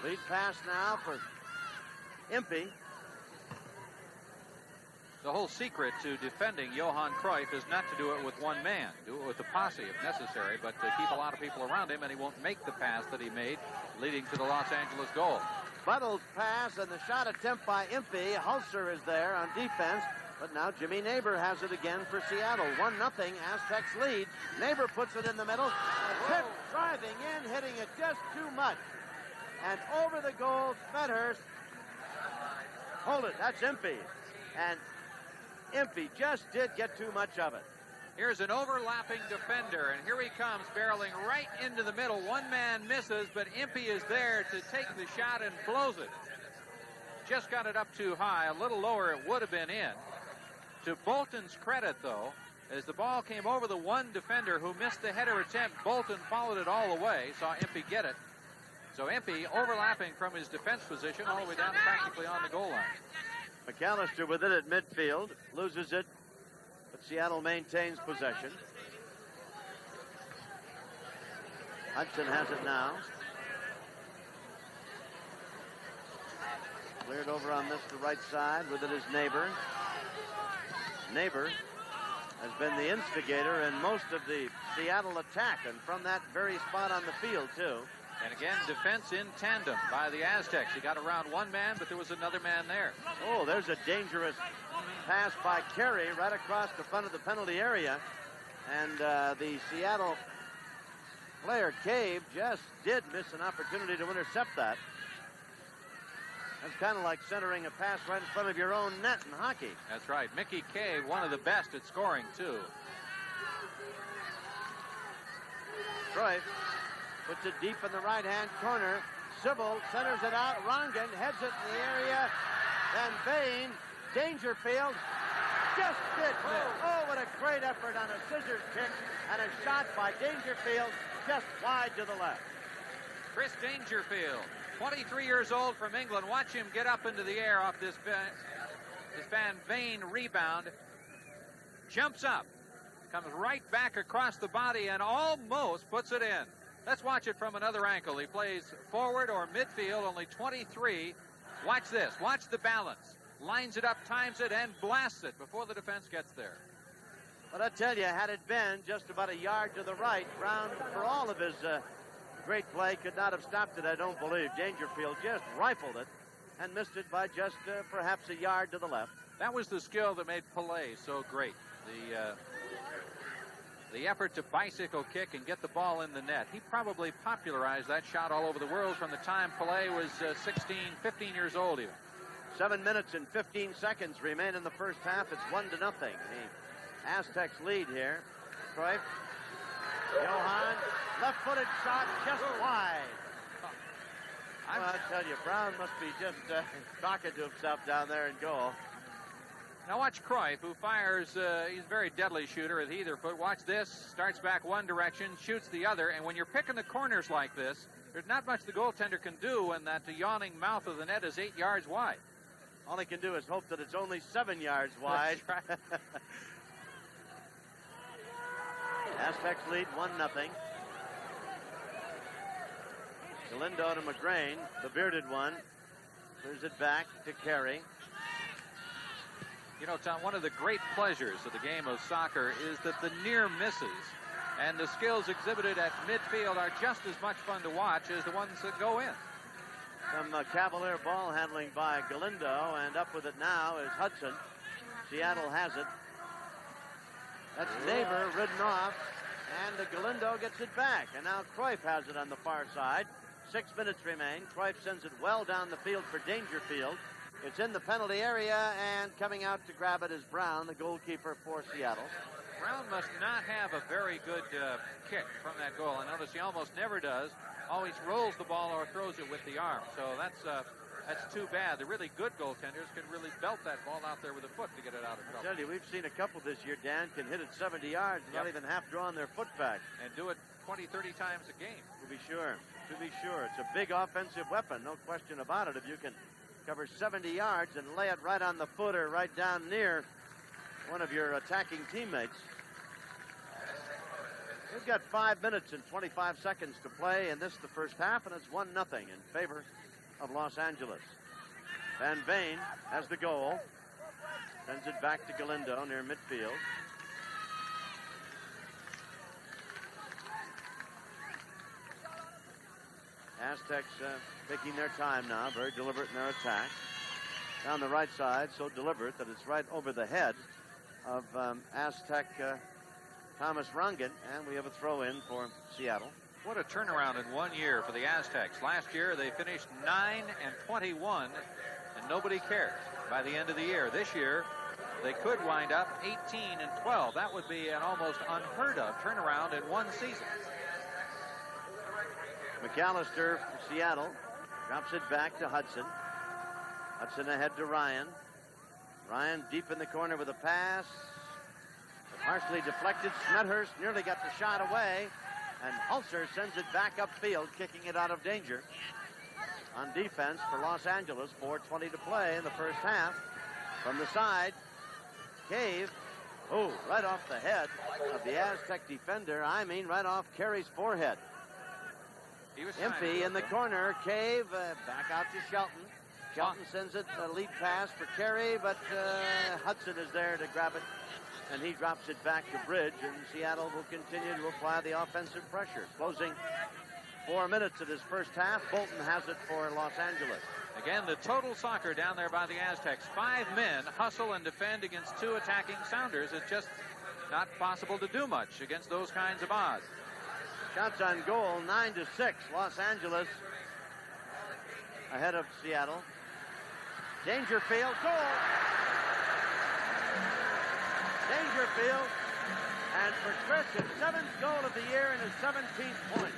Lead pass now for Impey. The whole secret to defending Johan Cruyff is not to do it with one man. Do it with a posse if necessary, but to keep a lot of people around him, and he won't make the pass that he made, leading to the Los Angeles goal. Buttle's pass and the shot attempt by Impey. Hulcer is there on defense, but now Jimmy Neighbour has it again for Seattle. 1-0, Aztecs lead. Neighbour puts it in the middle. Tip driving in, hitting it just too much. And over the goal, Smethurst. Hold it, that's Impey. And Impey just did get too much of it. Here's an overlapping defender, and here he comes, barreling right into the middle. One man misses, but Impey is there to take the shot and blows it. Just got it up too high. A little lower, it would have been in. To Boulton's credit, though, as the ball came over the one defender who missed the header attempt, Boulton followed it all the way, saw Impey get it. So Impey overlapping from his defense position all the way down practically on the goal line. McAlister with it at midfield, loses it, but Seattle maintains possession. Hudson has it now. Cleared over on this, the right side. With it is Neighbour. Neighbour has been the instigator in most of the Seattle attack, and from that very spot on the field, too. And again, defense in tandem by the Aztecs. He got around one man, but there was another man there. Oh, there's a dangerous pass by Keri right across the front of the penalty area. And the Seattle player, Cave, just did miss an opportunity to intercept that. That's kind of like centering a pass right in front of your own net in hockey. That's right. Mickey Cave, one of the best at scoring, too. Cruyff puts it deep in the right-hand corner. Sibbald centers it out. Rongen heads it in the area. Then Veen, Dangerfield, just did miss. Oh, what a great effort on a scissors kick and a shot by Dangerfield just wide to the left. Chris Dangerfield, 23 years old from England. Watch him get up into the air off this Van Veen rebound. Jumps up, comes right back across the body and almost puts it in. Let's watch it from another angle. He plays forward or midfield, only 23. Watch this. Watch the balance. Lines it up, times it, and blasts it before the defense gets there. But I tell you, had it been just about a yard to the right, Brown, for all of his great play, could not have stopped it, I don't believe. Dangerfield just rifled it and missed it by just perhaps a yard to the left. That was the skill that made Pelé so great. The effort to bicycle kick and get the ball in the net. He probably popularized that shot all over the world from the time Pelé was 16, 15 years old even. 7 minutes and 15 seconds remain in the first half. It's 1-0. The Aztecs lead here. Cruyff. Johan, left-footed shot just wide. Well, I tell you, Brown must be just talking to himself down there in goal. Now watch Cruyff, who fires, he's a very deadly shooter at either foot. Watch this, starts back one direction, shoots the other, and when you're picking the corners like this, there's not much the goaltender can do when that yawning mouth of the net is 8 yards wide. All he can do is hope that it's only 7 yards wide. That's right. Aztecs lead 1-0. Galindo to McGrane, the bearded one. Clears it back to Keri. You know, Tom, one of the great pleasures of the game of soccer is that the near misses and the skills exhibited at midfield are just as much fun to watch as the ones that go in. Some cavalier ball handling by Galindo, and up with it now is Hudson. Seattle has it. That's Neighbour ridden off, and the Galindo gets it back. And now Cruyff has it on the far side. 6 minutes remain. Cruyff sends it well down the field for Dangerfield. It's in the penalty area, and coming out to grab it is Brown, the goalkeeper for Seattle. Brown must not have a very good kick from that goal. I notice he almost never does. Always rolls the ball or throws it with the arm. So that's too bad. The really good goaltenders can really belt that ball out there with a foot to get it out of trouble. I tell you, we've seen a couple this year, Dan, can hit it 70 yards, not even half drawing their foot back. And do it 20, 30 times a game. To be sure. To be sure. It's a big offensive weapon, no question about it. If you can cover 70 yards and lay it right on the foot or right down near one of your attacking teammates. We've got 5 minutes and 25 seconds to play in this, the first half, and it's 1-0 in favor of Los Angeles. Van Veen has the goal. Sends it back to Galindo near midfield. Aztecs taking their time now, very deliberate in their attack. Down the right side, so deliberate that it's right over the head of Aztec Thomas Rongen, and we have a throw in for Seattle. What a turnaround in 1 year for the Aztecs. Last year they finished 9-21, and nobody cared by the end of the year. This year they could wind up 18-12. That would be an almost unheard of turnaround in one season. McAlister for Seattle drops it back to Hudson. Hudson ahead to Ryan. Ryan deep in the corner with a pass. Partially deflected. Smethurst nearly got the shot away. And Hulcer sends it back upfield, kicking it out of danger. On defense for Los Angeles, 4:20 to play in the first half. From the side, Cave. Oh, right off the head of the Aztec defender. I mean, right off Keri's forehead. Impey in the corner. Cave back out to Shelton. Shelton sends it a lead pass for Keri, but Hudson is there to grab it, and he drops it back to Bridge, and Seattle will continue to apply the offensive pressure. Closing 4 minutes of this first half. Boulton has it for Los Angeles. Again, the total soccer down there by the Aztecs. 5 men hustle and defend against 2 attacking Sounders. It's just not possible to do much against those kinds of odds. Shots on goal, 9-6. Los Angeles ahead of Seattle. Dangerfield, goal! Dangerfield, and for Chris, his 7th goal of the year and his 17th point.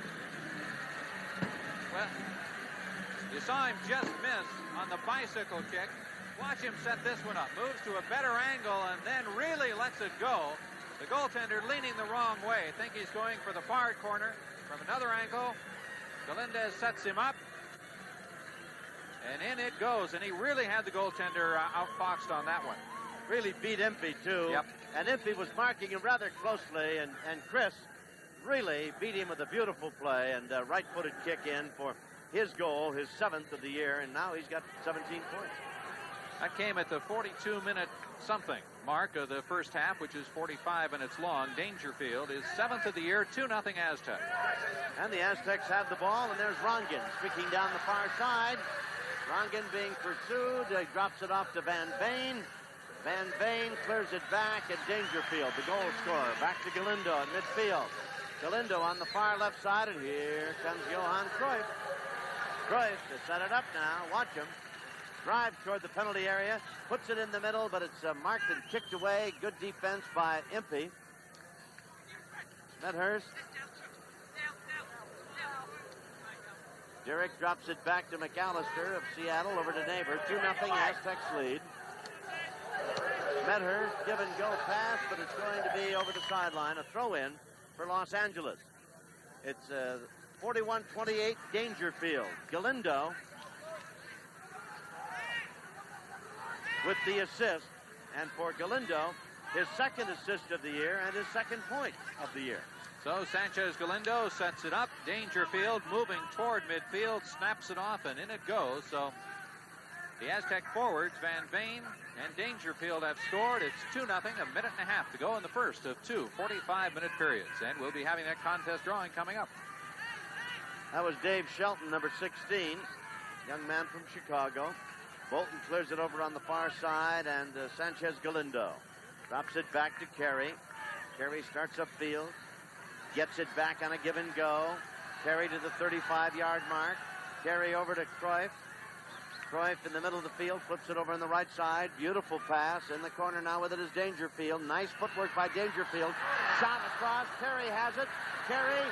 Well, you saw him just miss on the bicycle kick. Watch him set this one up. Moves to a better angle and then really lets it go. The goaltender leaning the wrong way. I think he's going for the far corner from another angle. Galindo sets him up. And in it goes. And he really had the goaltender outfoxed on that one. Really beat Impey, too. Yep. And Impey was marking him rather closely. And Chris really beat him with a beautiful play. And a right-footed kick in for his goal, his 7th of the year. And now he's got 17 points. That came at the 42-minute something mark of the first half, which is 45 minutes long. Dangerfield is 7th of the year, 2-0 Aztecs. And the Aztecs have the ball, and there's Rongen streaking down the far side. Rongen being pursued, drops it off to Van Veen. Van Veen clears it back, and Dangerfield, the goal scorer, back to Galindo in midfield. Galindo on the far left side, and here comes Johan Cruyff. Cruyff to set it up now. Watch him. Drives toward the penalty area, puts it in the middle, but it's marked and kicked away. Good defense by Impey. Smethurst. Derek drops it back to McAlister of Seattle over to Neighbour. 2-0 Aztecs lead. Smethurst give and go pass, but it's going to be over the sideline. A throw in for Los Angeles. It's 41-28 Dangerfield. Galindo with the assist, and for Galindo, his 2nd assist of the year and his 2nd point of the year. So Sanchez Galindo sets it up. Dangerfield moving toward midfield, snaps it off, and in it goes. So the Aztec forwards, Van Veen and Dangerfield, have scored. It's 2-0, a minute and a half to go in the first of 2 45-minute periods. And we'll be having that contest drawing coming up. That was Dave Shelton, number 16, young man from Chicago. Boulton clears it over on the far side, and Sanchez Galindo drops it back to Keri. Keri starts upfield, gets it back on a give and go. Keri to the 35-yard mark. Keri over to Cruyff. Cruyff in the middle of the field, flips it over on the right side. Beautiful pass. In the corner now with it is Dangerfield. Nice footwork by Dangerfield. Shot across. Keri has it. Keri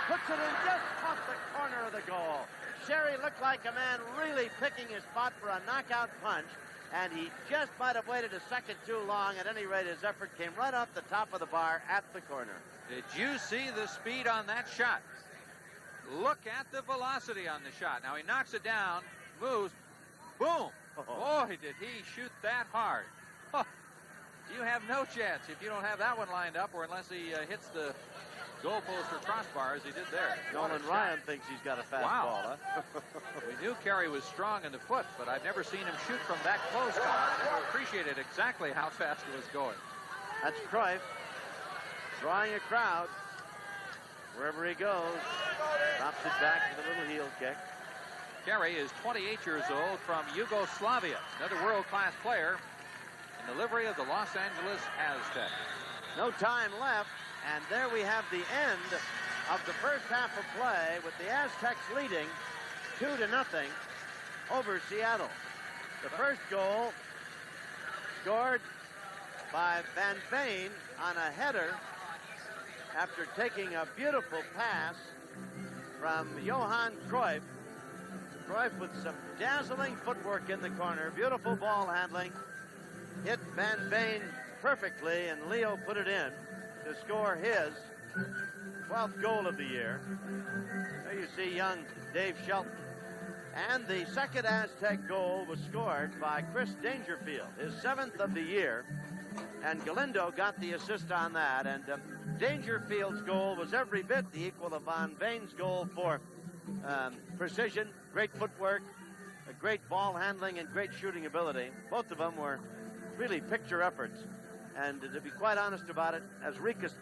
puts it in just off the corner of the goal. Sherry looked like a man really picking his spot for a knockout punch, and he just might have waited a second too long. At any rate, his effort came right off the top of the bar at the corner. Did you see the speed on that shot? Look at the velocity on the shot. Now he knocks it down, moves, boom. Boy, did he shoot that hard. Oh, you have no chance if you don't have that one lined up, or unless he hits the goalpost or crossbar as he did there. Nolan Ryan thinks he's got a fastball. Wow. Huh? We knew Keri was strong in the foot, but I've never seen him shoot from that close. I appreciated exactly how fast it was going. That's Cruyff drawing a crowd wherever he goes. Drops it back with a little heel kick. Keri is 28 years old from Yugoslavia. Another world-class player in the livery of the Los Angeles Aztecs. No time left, and there we have the end of the first half of play with the Aztecs leading 2-0 over Seattle. The first goal scored by Van Veen on a header after taking a beautiful pass from Johan Cruyff. Cruyff with some dazzling footwork in the corner, beautiful ball handling, hit Van Veen perfectly, and Leo put it in to score his 12th goal of the year. There you see young Dave Shelton. And the second Aztec goal was scored by Chris Dangerfield, his 7th of the year. And Galindo got the assist on that. And Dangerfield's goal was every bit the equal of Van Veen's goal for precision, great footwork, a great ball handling, and great shooting ability. Both of them were really picture efforts. And to be quite honest about it, as Rinus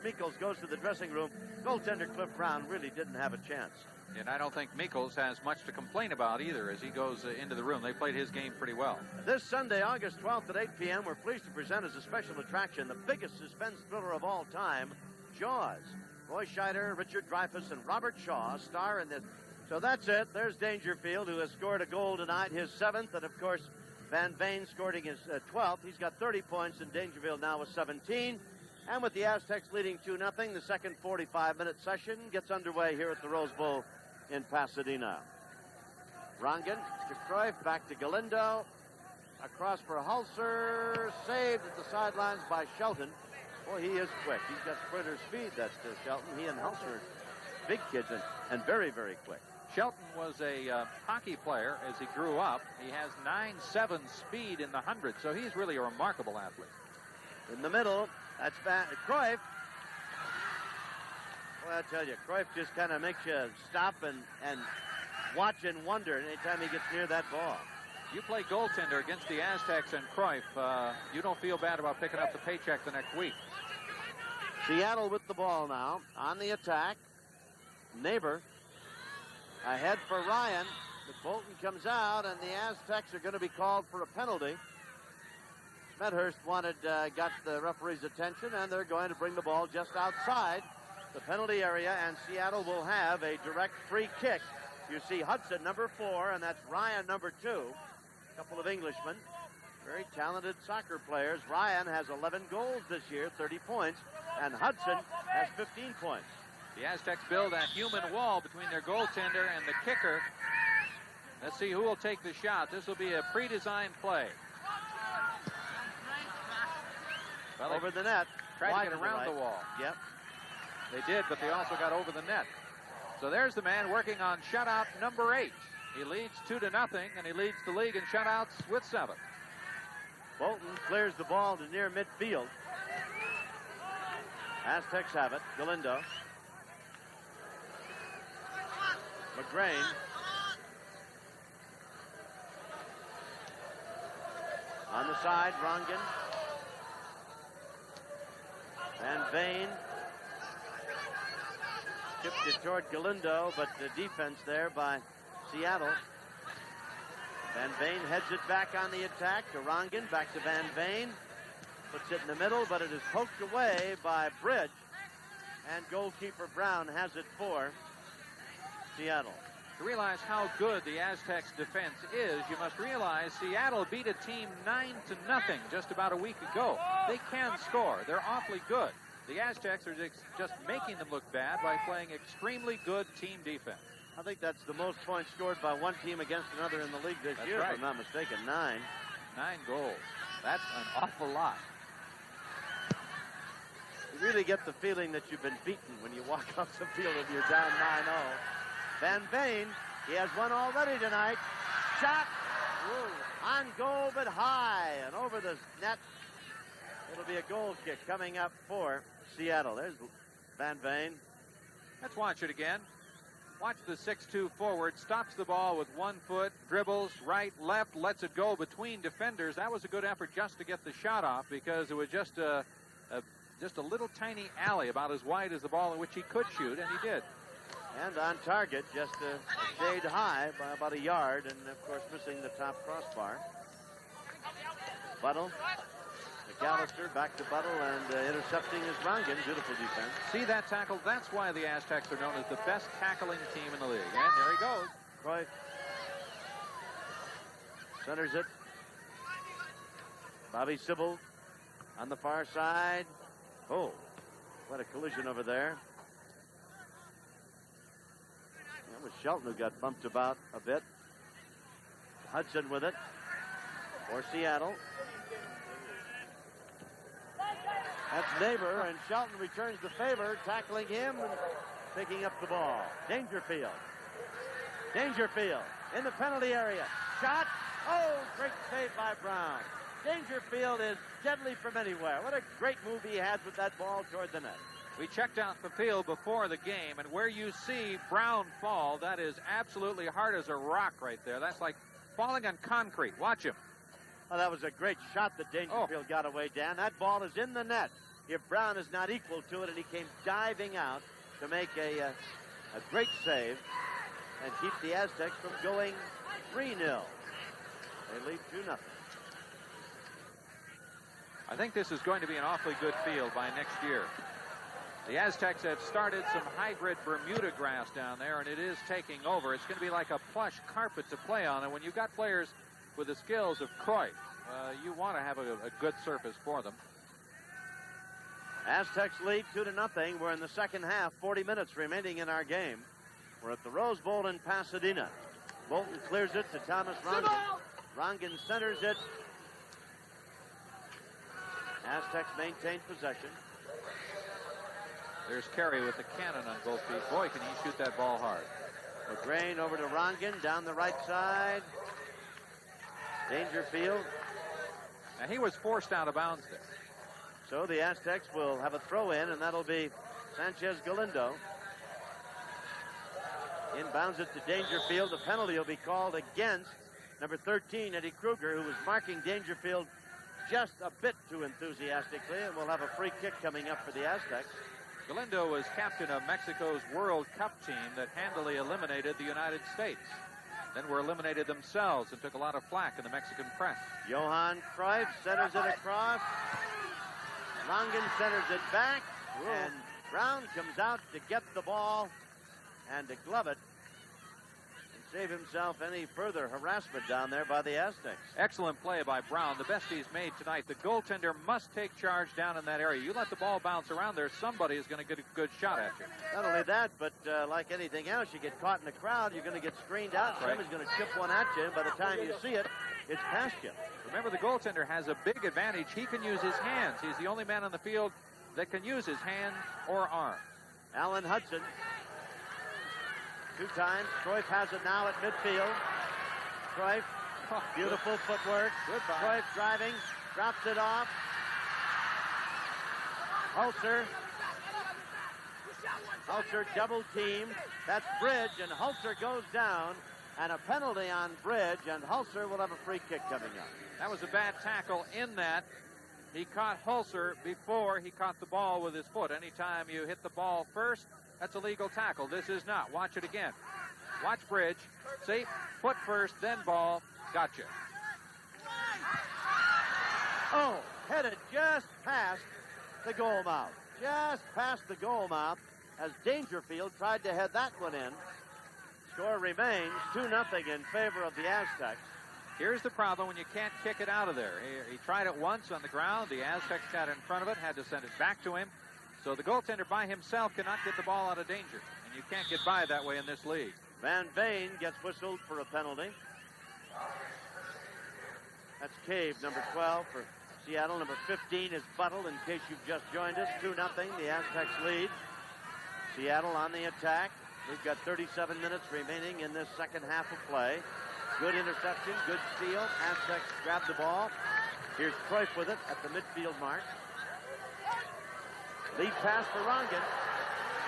Michels goes to the dressing room, goaltender Cliff Brown really didn't have a chance. And I don't think Michels has much to complain about either as he goes into the room. They played his game pretty well. This Sunday, August 12th at 8 p.m., we're pleased to present as a special attraction the biggest suspense thriller of all time, Jaws. Roy Scheider, Richard Dreyfuss, and Robert Shaw star in this. So that's it. There's Dangerfield, who has scored a goal tonight, his 7th, and of course, Van Veen scoring his 12th. He's got 30 points, and Dangerfield now with 17. And with the Aztecs leading 2-0, the second 45-minute session gets underway here at the Rose Bowl in Pasadena. Rongen to Cruyff, back to Galindo. Across for Hulcer, saved at the sidelines by Shelton. Boy, he is quick. He's got sprinter speed, that's Shelton. He and Hulcer, big kids, and very, very quick. Shelton was a hockey player as he grew up. He has 9.7 speed in the 100, so he's really a remarkable athlete. In the middle, that's Cruyff. Well, I tell you, Cruyff just kind of makes you stop and watch and wonder anytime he gets near that ball. You play goaltender against the Aztecs and Cruyff, you don't feel bad about picking up the paycheck the next week. Seattle with the ball now on the attack. Neighbour ahead for Ryan. The Boulton comes out, and the Aztecs are going to be called for a penalty. Smethurst got the referee's attention, and they're going to bring the ball just outside the penalty area, and Seattle will have a direct free kick. You see Hudson, number 4, and that's Ryan, number 2. A couple of Englishmen, very talented soccer players. Ryan has 11 goals this year, 30 points, and Hudson has 15 points. The Aztecs build that human wall between their goaltender and the kicker. Let's see who will take the shot. This will be a pre-designed play. Well, over the net. Tried to get around the wall. Yep. They did, but they also got over the net. So there's the man working on shutout number 8. He leads 2-0, and he leads the league in shutouts with 7. Boulton clears the ball to near midfield. Aztecs have it. Galindo. McGrane. On the side, Rongen. Van Veen. Tipped it toward Galindo, but the defense there by Seattle. Van Veen heads it back on the attack to Rongen, back to Van Veen. Puts it in the middle, but it is poked away by Bridge. And goalkeeper Brown has it for Seattle. To realize how good the Aztecs defense is, you must realize Seattle beat a team 9-0 just about a week ago. They can score. They're awfully good. The Aztecs are just making them look bad by playing extremely good team defense. I think that's the most points scored by one team against another in the league this year, right. if I'm not mistaken. 9. 9 goals. That's an awful lot. You really get the feeling that you've been beaten when you walk off the field and you're down 9-0. Van Veen, he has one already tonight. Shot! Ooh, on goal, but high and over the net. It'll be a goal kick coming up for Seattle. There's Van Veen. Let's watch it again. Watch the 6'2" forward, stops the ball with 1 foot, dribbles right, left, lets it go between defenders. That was a good effort just to get the shot off, because it was just a little tiny alley about as wide as the ball in which he could shoot, and he did. And on target, just a shade high by about a yard, and of course missing the top crossbar. Buttle, McAlister back to Buttle, and intercepting is Rongen. Beautiful defense. See that tackle? That's why the Aztecs are known as the best tackling team in the league. And there he goes. Cruyff centers it. Bobby Sibbald on the far side. Oh, what a collision over there. That was Shelton who got bumped about a bit. Hudson with it for Seattle. That's Neighbour, and Shelton returns the favor, tackling him and picking up the ball. Dangerfield. Dangerfield in the penalty area. Shot. Oh, great save by Brown. Dangerfield is deadly from anywhere. What a great move he had with that ball toward the net. We checked out the field before the game, and where you see Brown fall, that is absolutely hard as a rock right there. That's like falling on concrete. Watch him. Well, that was a great shot that Dangerfield got away, Dan. That ball is in the net. If Brown is not equal to it, and he came diving out to make a great save and keep the Aztecs from going 3-0. They lead 2-0. I think this is going to be an awfully good field by next year. The Aztecs have started some hybrid Bermuda grass down there, and it is taking over. It's going to be like a plush carpet to play on, and when you've got players with the skills of Cruyff, you want to have a good surface for them. Aztecs lead 2-0. We're in the second half, 40 minutes remaining in our game. We're at the Rose Bowl in Pasadena. Boulton clears it to Thomas Rongen. Rongen centers it. Aztecs maintain possession. There's Keri with the cannon on both feet. Boy, can he shoot that ball hard. McGrane over to Rongen down the right side. Dangerfield. Now, he was forced out of bounds there. So the Aztecs will have a throw in, and that'll be Sanchez Galindo. Inbounds it to Dangerfield. The penalty will be called against number 13, Eddie Krueger, who was marking Dangerfield just a bit too enthusiastically, and we'll have a free kick coming up for the Aztecs. Galindo was captain of Mexico's World Cup team that handily eliminated the United States. Then were eliminated themselves and took a lot of flack in the Mexican press. Johan Cruyff centers it across. Rongen centers it back. And Brown comes out to get the ball and to glove it and save himself any further harassment down there by the Aztecs. Excellent play by Brown, the best he's made tonight. The goaltender must take charge down in that area. You let the ball bounce around there, somebody is going to get a good shot at you. Not only that, but like anything else, you get caught in the crowd, you're going to get screened out. Somebody's going to chip one at you, and by the time you see it, it's past you. Remember, the goaltender has a big advantage. He can use his hands. He's the only man on the field that can use his hand or arm. Alan Hudson. 2 times. Cruyff has it now at midfield. Cruyff, beautiful footwork. Cruyff driving, drops it off. Hulcer. Hulcer double team. That's Bridge, and Hulcer goes down. And a penalty on Bridge, and Hulcer will have a free kick coming up. That was a bad tackle in that he caught Hulcer before he caught the ball with his foot. Anytime you hit the ball first, that's a legal tackle. This is not. Watch it again. Watch Bridge. See? Foot first, then ball. Gotcha. Oh, headed just past the goal mouth. Just past the goal mouth as Dangerfield tried to head that one in. Score remains 2-0 in favor of the Aztecs. Here's the problem when you can't kick it out of there. He tried it once on the ground. The Aztecs got in front of it, had to send it back to him. So the goaltender by himself cannot get the ball out of danger. And you can't get by that way in this league. Van Veen gets whistled for a penalty. That's Cave, number 12 for Seattle. Number 15 is Buttle, in case you've just joined us. 2-0, the Aztecs lead. Seattle on the attack. We've got 37 minutes remaining in this second half of play. Good interception, good steal. Aztecs grab the ball. Here's Cruyff with it at the midfield mark. Lead pass for Rongen.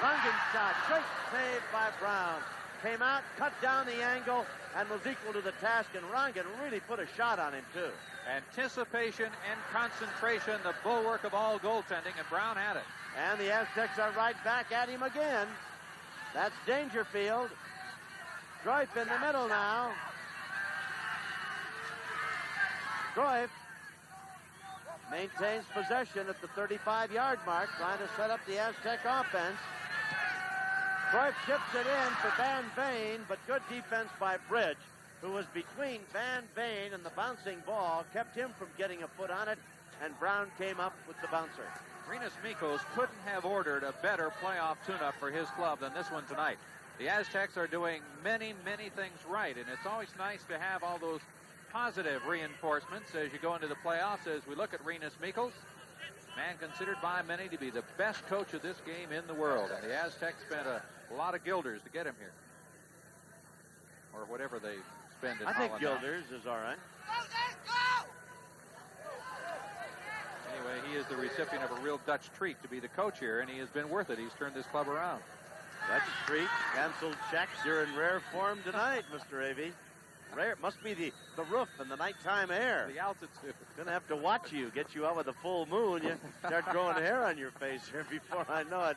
Rongen's shot, great save by Brown. Came out, cut down the angle, and was equal to the task, and Rongen really put a shot on him, too. Anticipation and concentration, the bulwark of all goaltending, and Brown had it. And the Aztecs are right back at him again. That's Dangerfield. Cruyff in the middle now. Cruyff maintains possession at the 35-yard mark, trying to set up the Aztec offense. Cruyff chips it in for Van Veen, but good defense by Bridge, who was between Van Veen and the bouncing ball, kept him from getting a foot on it, and Brown came up with the bouncer. Rinus Mikos couldn't have ordered a better playoff tune-up for his club than this one tonight. The Aztecs are doing many, many things right, and it's always nice to have all those positive reinforcements as you go into the playoffs. As we look at Rinus Mikos, man considered by many to be the best coach of this game in the world, and the Aztecs spent a lot of guilders to get him here, or whatever they spend in I think Holland. guilders is all right. Anyway, he is the recipient of a real Dutch treat to be the coach here, and he has been worth it. He's turned this club around. Dutch treat, canceled checks. You're in rare form tonight, Mr. Avey. Rare. It must be the roof and the nighttime air. The altitude. Gonna have to watch you, get you out with a full moon. You start growing hair on your face here before I know it.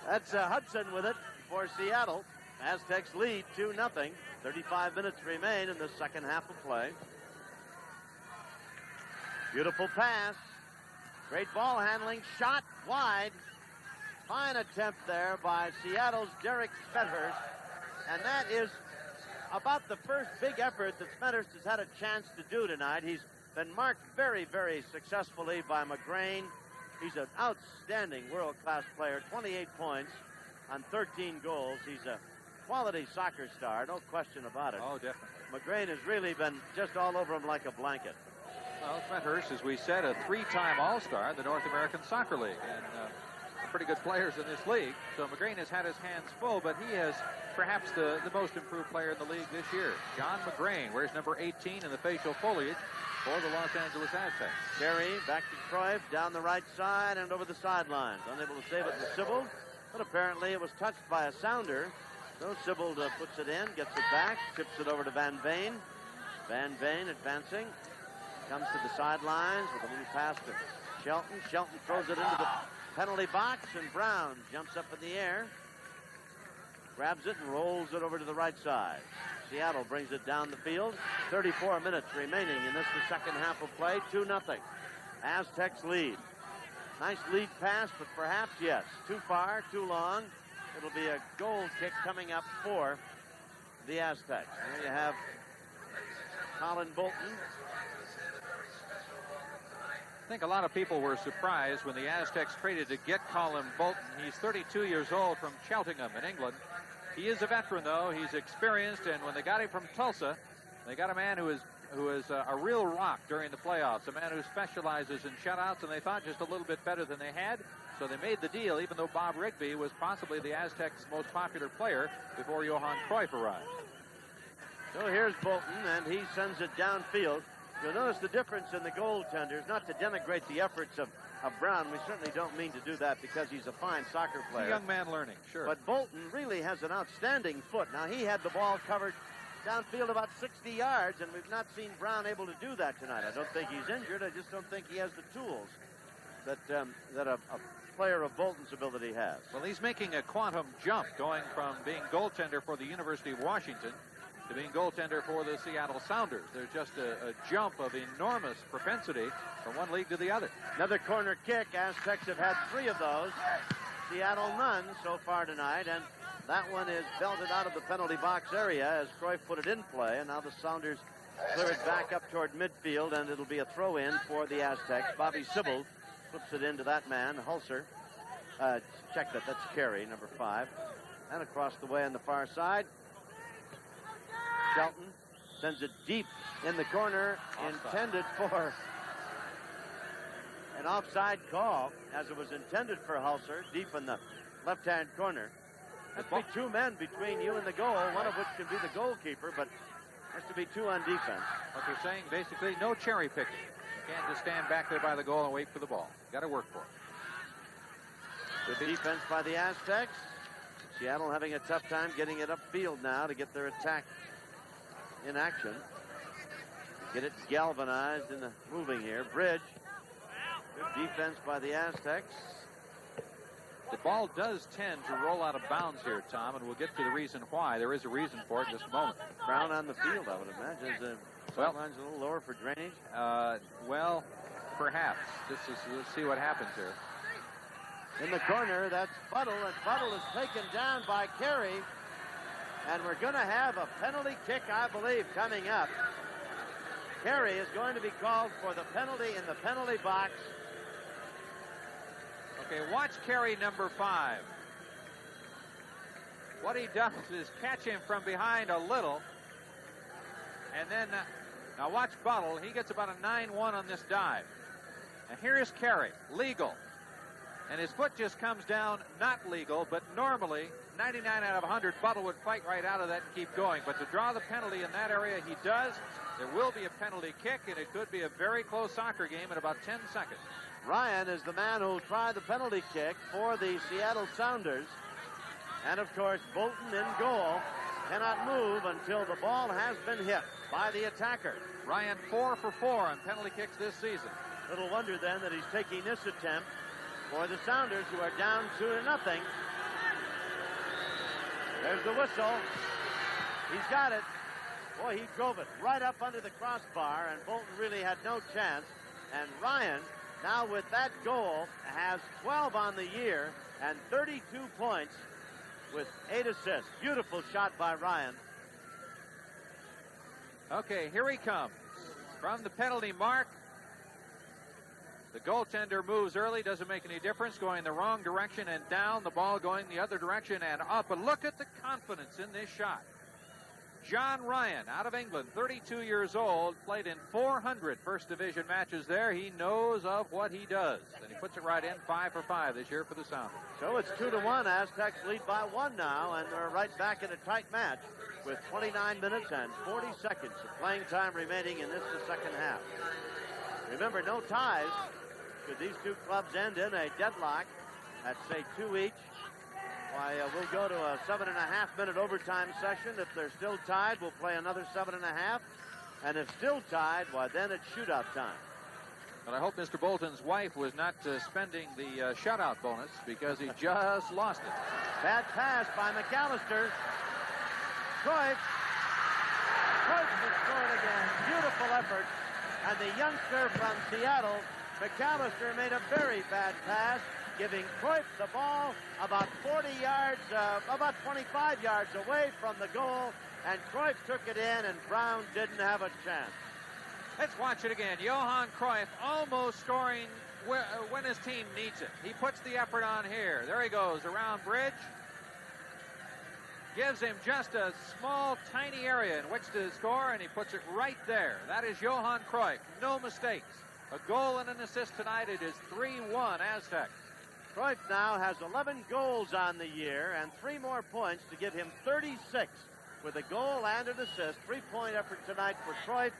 That's Hudson with it for Seattle. Aztecs lead 2-0. 35 minutes remain in the second half of play. Beautiful pass. Great ball handling. Shot wide. Fine attempt there by Seattle's Derek Smethurst. And that is about the first big effort that Smethurst has had a chance to do tonight. He's been marked very, very successfully by McGrane. He's an outstanding world-class player. 28 points on 13 goals. He's a quality soccer star, no question about it. Oh, definitely. McGrane has really been just all over him like a blanket. Well, Smethurst, as we said, a three-time All-Star in the North American Soccer League, and pretty good players in this league. So McGrane has had his hands full, but he is perhaps the most improved player in the league this year. John McGrane wears number 18 in the facial foliage for the Los Angeles Aztecs. Keri back to Cruyff, down the right side and over the sidelines. Unable to save it to Sibbald, but apparently it was touched by a sounder. So Sibbald puts it in, gets it back, tips it over to Van Veen. Van Veen advancing, comes to the sidelines with a little pass to Shelton. Shelton throws it into the penalty box, and Brown jumps up in the air, grabs it and rolls it over to the right side. Seattle brings it down the field. 34 minutes remaining in this, the second half of play. 2-0. Aztecs lead. Nice lead pass, but perhaps, yes, too far, too long. It'll be a goal kick coming up for the Aztecs. There you have Colin Boulton. I think a lot of people were surprised when the Aztecs traded to get Colin Boulton. He's 32 years old from Cheltenham in England. He is a veteran, though. He's experienced, and when they got him from Tulsa, they got a man who is a real rock during the playoffs, a man who specializes in shutouts, and they thought just a little bit better than they had, so they made the deal, even though Bob Rigby was possibly the Aztecs' most popular player before Johan Cruyff arrived. So here's Boulton, and he sends it downfield. You'll notice the difference in the goaltenders, not to denigrate the efforts of Brown. We certainly don't mean to do that because he's a fine soccer player. He's a young man learning, sure. But Boulton really has an outstanding foot. Now, he had the ball covered downfield about 60 yards, and we've not seen Brown able to do that tonight. I don't think he's injured. I just don't think he has the tools that a player of Boulton's ability has. Well, he's making a quantum jump, going from being goaltender for the University of Washington to being goaltender for the Seattle Sounders. There's just a jump of enormous propensity from one league to the other. Another corner kick. Aztecs have had 3 of those. Seattle none so far tonight. And That one is belted out of the penalty box area as Cruyff put it in play, and now the Sounders clear it back up toward midfield, and it'll be a throw-in for the Aztecs. Bobby Sibbald flips it into that man, Hulcer. Check that, that's Keri, number 5. And across the way on the far side, Shelton sends it deep in the corner, intended for an offside call, as it was intended for Hulcer, deep in the left-hand corner. Has to be 2 men between you and the goal, one of which can be the goalkeeper, but has to be 2 on defense. What they're saying, basically, no cherry picking. You can't just stand back there by the goal and wait for the ball. Got to work for it. Good defense by the Aztecs. Seattle having a tough time getting it upfield now to get their attack in action. Get it galvanized in the moving here. Bridge. Good defense by the Aztecs. The ball does tend to roll out of bounds here, Tom, and we'll get to the reason why. There is a reason for it in just a moment. Brown on the field, I would imagine. Is the sideline's a little lower for drainage? Well, perhaps. Let's see what happens here. In the corner, that's Buttle, and Buttle is taken down by Keri. And we're going to have a penalty kick, I believe, coming up. Keri is going to be called for the penalty in the penalty box. Okay, watch Keri, number 5. What he does is catch him from behind a little. And then, now watch Buttle. He gets about a 9-1 on this dive. And here's Keri, legal. And his foot just comes down, not legal, but normally, 99 out of 100, Buttle would fight right out of that and keep going. But to draw the penalty in that area, he does. There will be a penalty kick, and it could be a very close soccer game in about 10 seconds. Ryan is the man who will try the penalty kick for the Seattle Sounders. And, of course, Boulton in goal cannot move until the ball has been hit by the attacker. Ryan 4 for 4 on penalty kicks this season. Little wonder, then, that he's taking this attempt for the Sounders, who are down 2-0. There's the whistle. He's got it. Boy, he drove it right up under the crossbar, and Boulton really had no chance. And Ryan, now with that goal, has 12 on the year and 32 points with 8 assists. Beautiful shot by Ryan. Okay, here he comes. From the penalty mark. The goaltender moves early, doesn't make any difference, going the wrong direction and down, the ball going the other direction and up. But look at the confidence in this shot. John Ryan, out of England, 32 years old, played in 400 First Division matches there. He knows of what he does, and he puts it right in, 5 for 5 this year for the Sounders. So it's 2-1. Aztecs lead by 1 now, and they're right back in a tight match with 29 minutes and 40 seconds of playing time remaining in this, the second half. Remember, no ties. Should these two clubs end in a deadlock at, say, 2 each, why, we'll go to a 7.5-minute overtime session. If they're still tied, we'll play another 7.5. And if still tied, why, then it's shootout time. But I hope Mr. Boulton's wife was not spending the shutout bonus, because he just lost it. Bad pass by McAlister. Cruijff. Cruijff has scored again. Beautiful effort. And the youngster from Seattle, McAlister, made a very bad pass, giving Cruijff the ball about 40 yards, about 25 yards away from the goal, and Cruijff took it in, and Brown didn't have a chance. Let's watch it again. Johan Cruyff almost scoring when his team needs it. He puts the effort on here. There he goes, around Bridge. Gives him just a small, tiny area in which to score, and he puts it right there. That is Johan Cruyff. No mistakes. A goal and an assist tonight. It is 3-1 Aztecs. Cruyff now has 11 goals on the year and 3 more points to give him 36 with a goal and an assist. 3-point effort tonight for Cruyff,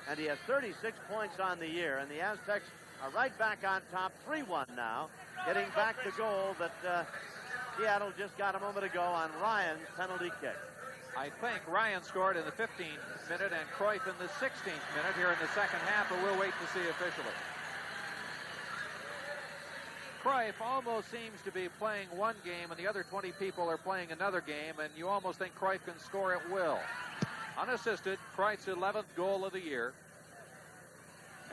and he has 36 points on the year. And the Aztecs are right back on top, 3-1 now, getting back the goal that Seattle just got a moment ago on Ryan's penalty kick. I think Ryan scored in the 15th minute and Cruyff in the 16th minute here in the second half, but we'll wait to see officially. Cruyff almost seems to be playing one game and the other 20 people are playing another game, and you almost think Cruyff can score at will. Unassisted, Cruyff's 11th goal of the year.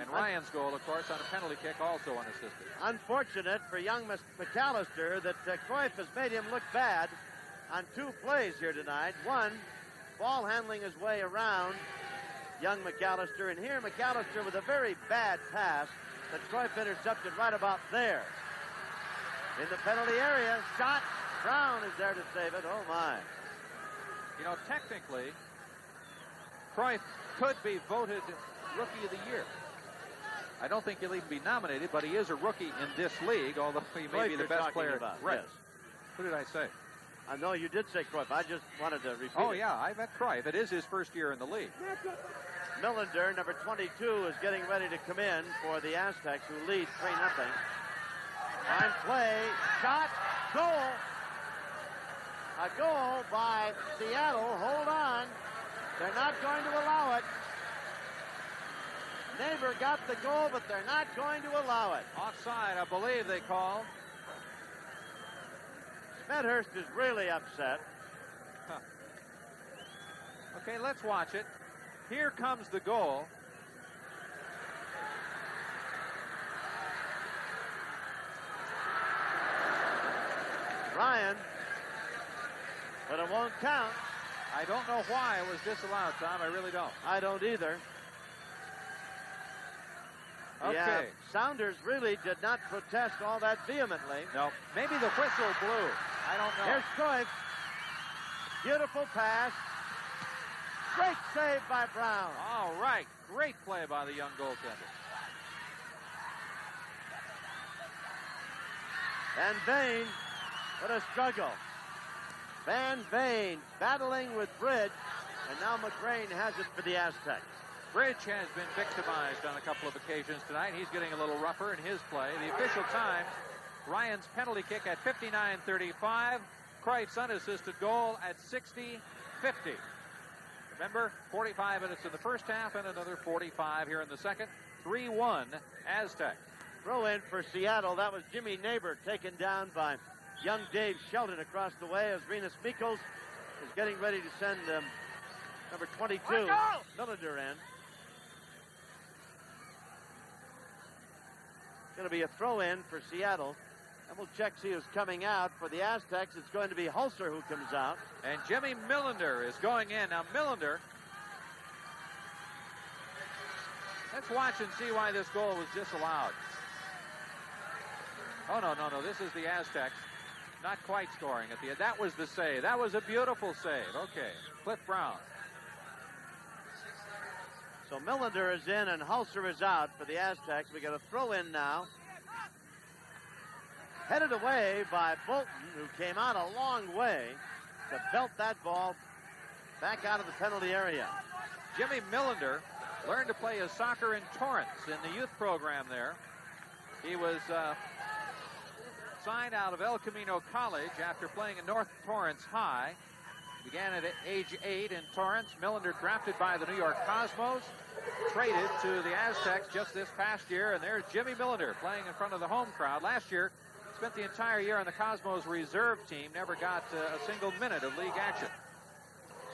And Ryan's goal, of course, on a penalty kick, also unassisted. Unfortunate for young McAlister that Cruyff has made him look bad on 2 plays here tonight. One, ball handling his way around young McAlister. And here McAlister with a very bad pass that Cruyff intercepted right about there. In the penalty area, shot. Brown is there to save it. Oh, my. You know, technically, Cruyff could be voted Rookie of the Year. I don't think he'll even be nominated, but he is a rookie in this league, although he may be the best player. Right. Yes. Who did I say? No, you did say Cruyff. I just wanted to repeat Oh, it. yeah, I meant Cruyff. It is his first year in the league. Millender, number 22, is getting ready to come in for the Aztecs, who lead 3-0. Fine play, shot, goal. A goal by Seattle. Hold on. They're not going to allow it. Neighbour got the goal, but they're not going to allow it. Offside, I believe they called. Smethurst is really upset. Huh. Okay, let's watch it. Here comes the goal. Ryan, but it won't count. I don't know why it was disallowed, Tom. I really don't. I don't either. Okay. Yeah, Saunders really did not protest all that vehemently. No, maybe the whistle blew. I don't know. Here's Cruyff. Beautiful pass. Great save by Brown. All right. Great play by the young goaltender. And Veen, what a struggle. Van Veen battling with Bridge, and now McGrane has it for the Aztecs. Bridge has been victimized on a couple of occasions tonight. He's getting a little rougher in his play. The official time, Ryan's penalty kick at 59:35. Cruyff's unassisted goal at 60:50. Remember, 45 minutes in the first half and another 45 here in the second. 3-1 Aztecs. Throw in for Seattle. That was Jimmy Neighbour taken down by young Dave Shelton across the way as Renus Mikels is getting ready to send number 22, Millender, in. Going to be a throw-in for Seattle. And we'll check, see who's coming out. For the Aztecs, it's going to be Hulcer who comes out. And Jimmy Millender is going in. Now, Millender, let's watch and see why this goal was disallowed. Oh, no. This is the Aztecs. Not quite scoring at the end. That was the save. That was a beautiful save. Okay. Cliff Brown. So Millender is in and Hulcer is out for the Aztecs. We got a throw in now. Headed away by Boulton, who came out a long way to belt that ball back out of the penalty area. Jimmy Millender learned to play his soccer in Torrance in the youth program there. He was signed out of El Camino College after playing in North Torrance High. Began at age 8 in Torrance. Millender drafted by the New York Cosmos, traded to the Aztecs just this past year, and there's Jimmy Millender playing in front of the home crowd. Last year, spent the entire year on the Cosmos reserve team, never got a single minute of league action.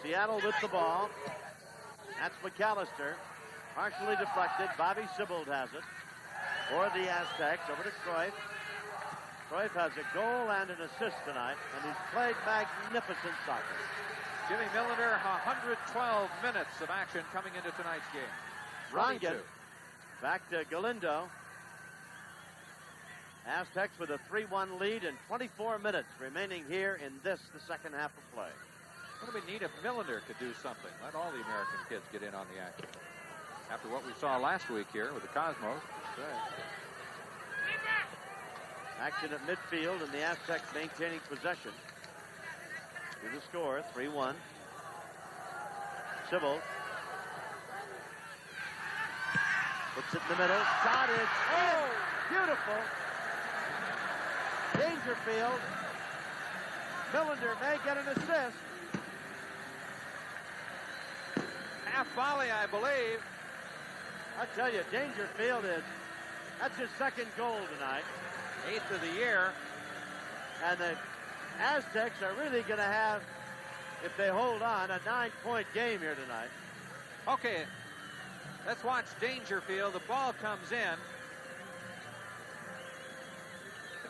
Seattle with the ball. That's McAlister. Partially deflected. Bobby Sibbald has it for the Aztecs. Over to Cruyff. Cruyff has a goal and an assist tonight, and he's played magnificent soccer. Jimmy Millender, 112 minutes of action coming into tonight's game. Rongen back to Galindo. Aztecs with a 3-1 lead and 24 minutes remaining here in the second half of play. Wouldn't it be neat if Millender could do something? Let all the American kids get in on the action. After what we saw last week here with the Cosmos. Action at midfield and the Aztecs maintaining possession. To the score, 3-1. Sibbald puts it in the middle. Shot is, oh, beautiful. Dangerfield. Millender may get an assist. Half volley, I believe. I tell you, Dangerfield that's his second goal tonight. 8th of the year. And the Aztecs are really going to have, if they hold on, a 9-point game here tonight. Okay, let's watch Dangerfield. The ball comes in.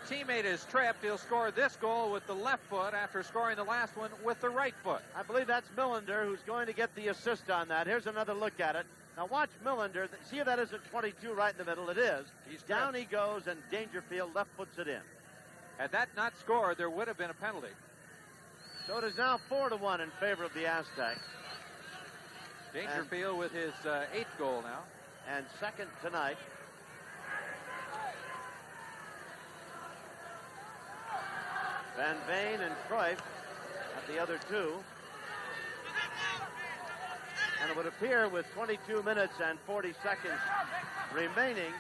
teammate is tripped, he'll score this goal with the left foot after scoring the last one with the right foot. I believe that's Millender who's going to get the assist on that. Here's another look at it. Now watch Millender. See if that isn't 22 right in the middle? It is. He's down tripped. he goes, and Dangerfield left puts it in. Had that not scored, there would have been a penalty. So it is now 4-1 in favor of the Aztecs. Dangerfield with his 8th goal now. And second tonight. Van Veen and Cruyff at the other two. And it would appear with 22 minutes and 40 seconds remaining,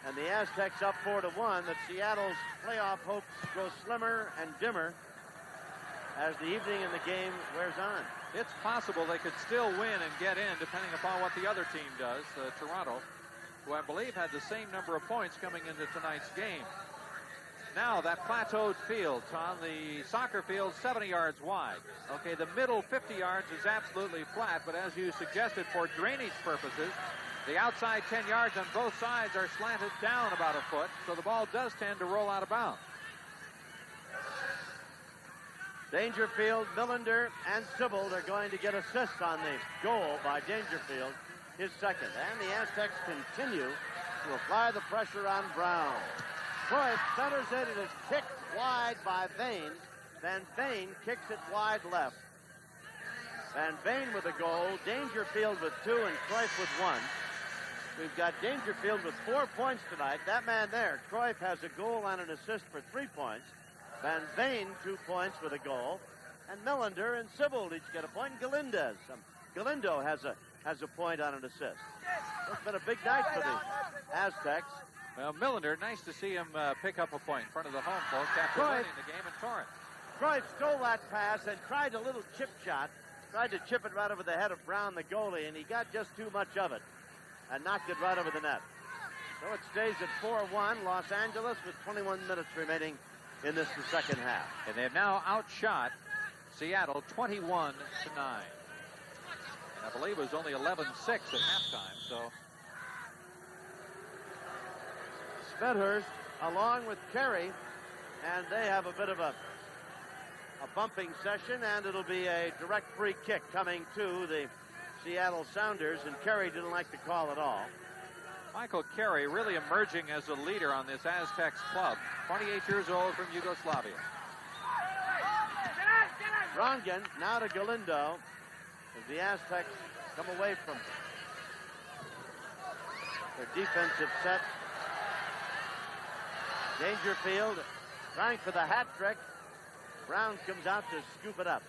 and the Aztecs up 4-1, that Seattle's playoff hopes grow slimmer and dimmer as the evening and the game wears on. It's possible they could still win and get in, depending upon what the other team does, Toronto, who I believe had the same number of points coming into tonight's game. Now, that plateaued field, Tom, the soccer field 70 yards wide. Okay, the middle 50 yards is absolutely flat, but as you suggested, for drainage purposes, the outside 10 yards on both sides are slanted down about a foot, so the ball does tend to roll out of bounds. Dangerfield, Millender, and Sibbald are going to get assists on the goal by Dangerfield, his second. And the Aztecs continue to apply the pressure on Brown. Cruyff centers it, and is kicked wide by Veen. Van Veen kicks it wide left. Van Veen with a goal, Dangerfield with 2, and Cruyff with 1. We've got Dangerfield with 4 points tonight. That man there, Cruyff, has a goal and an assist for 3 points. Van Veen, 2 points with a goal. And Millender and Sibbald each get a point. And Galindo has a point on an assist. It's been a big night for the Aztecs. Well, Millender, nice to see him pick up a point in front of the home folks after winning the game in Torrance. Cruyff stole that pass and tried a little chip shot. Tried to chip it right over the head of Brown, the goalie, and he got just too much of it and knocked it right over the net. So it stays at 4-1, Los Angeles, with 21 minutes remaining in the second half. And they've now outshot Seattle 21-9. And I believe it was only 11-6 at halftime, so... Smethurst along with Keri, and they have a bit of a bumping session, and it'll be a direct free kick coming to the Seattle Sounders, and Keri didn't like the call at all. Michael Keri really emerging as a leader on this Aztecs club. 28 years old from Yugoslavia. Rongen now to Galindo as the Aztecs come away from their defensive set. Dangerfield trying for the hat trick. Brown comes out to scoop it up.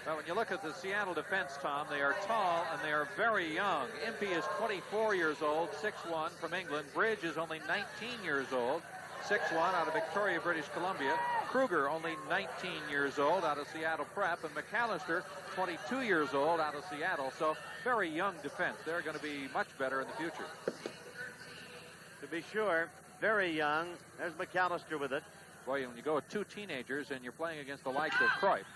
Well, when you look at the Seattle defense, Tom, they are tall and they are very young. Impey is 24 years old, 6'1", from England. Bridge is only 19 years old, 6'1", out of Victoria, British Columbia. Krueger, only 19 years old, out of Seattle Prep. And McAlister, 22 years old, out of Seattle. So very young defense. They're going to be much better in the future. To be sure, very young. There's McAlister with it. Boy, when you go with 2 teenagers and you're playing against the likes of Cruyff.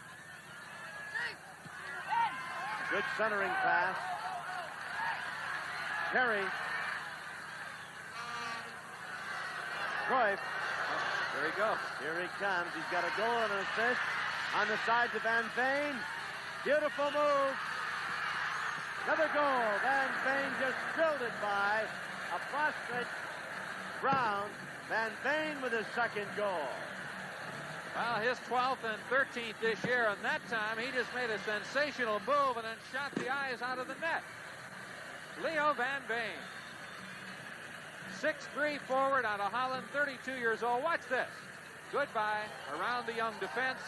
Good centering pass. Keri. Cruyff. There he goes. Here he comes. He's got a goal and an assist on the side to Van Veen. Beautiful move. Another goal. Van Veen just drilled it by a prostrate Brown. Van Veen with his second goal. Well, his 12th and 13th this year, and that time he just made a sensational move and then shot the eyes out of the net. Leo Van Veen. 6'3" forward out of Holland, 32 years old. Watch this. Goodbye around the young defense.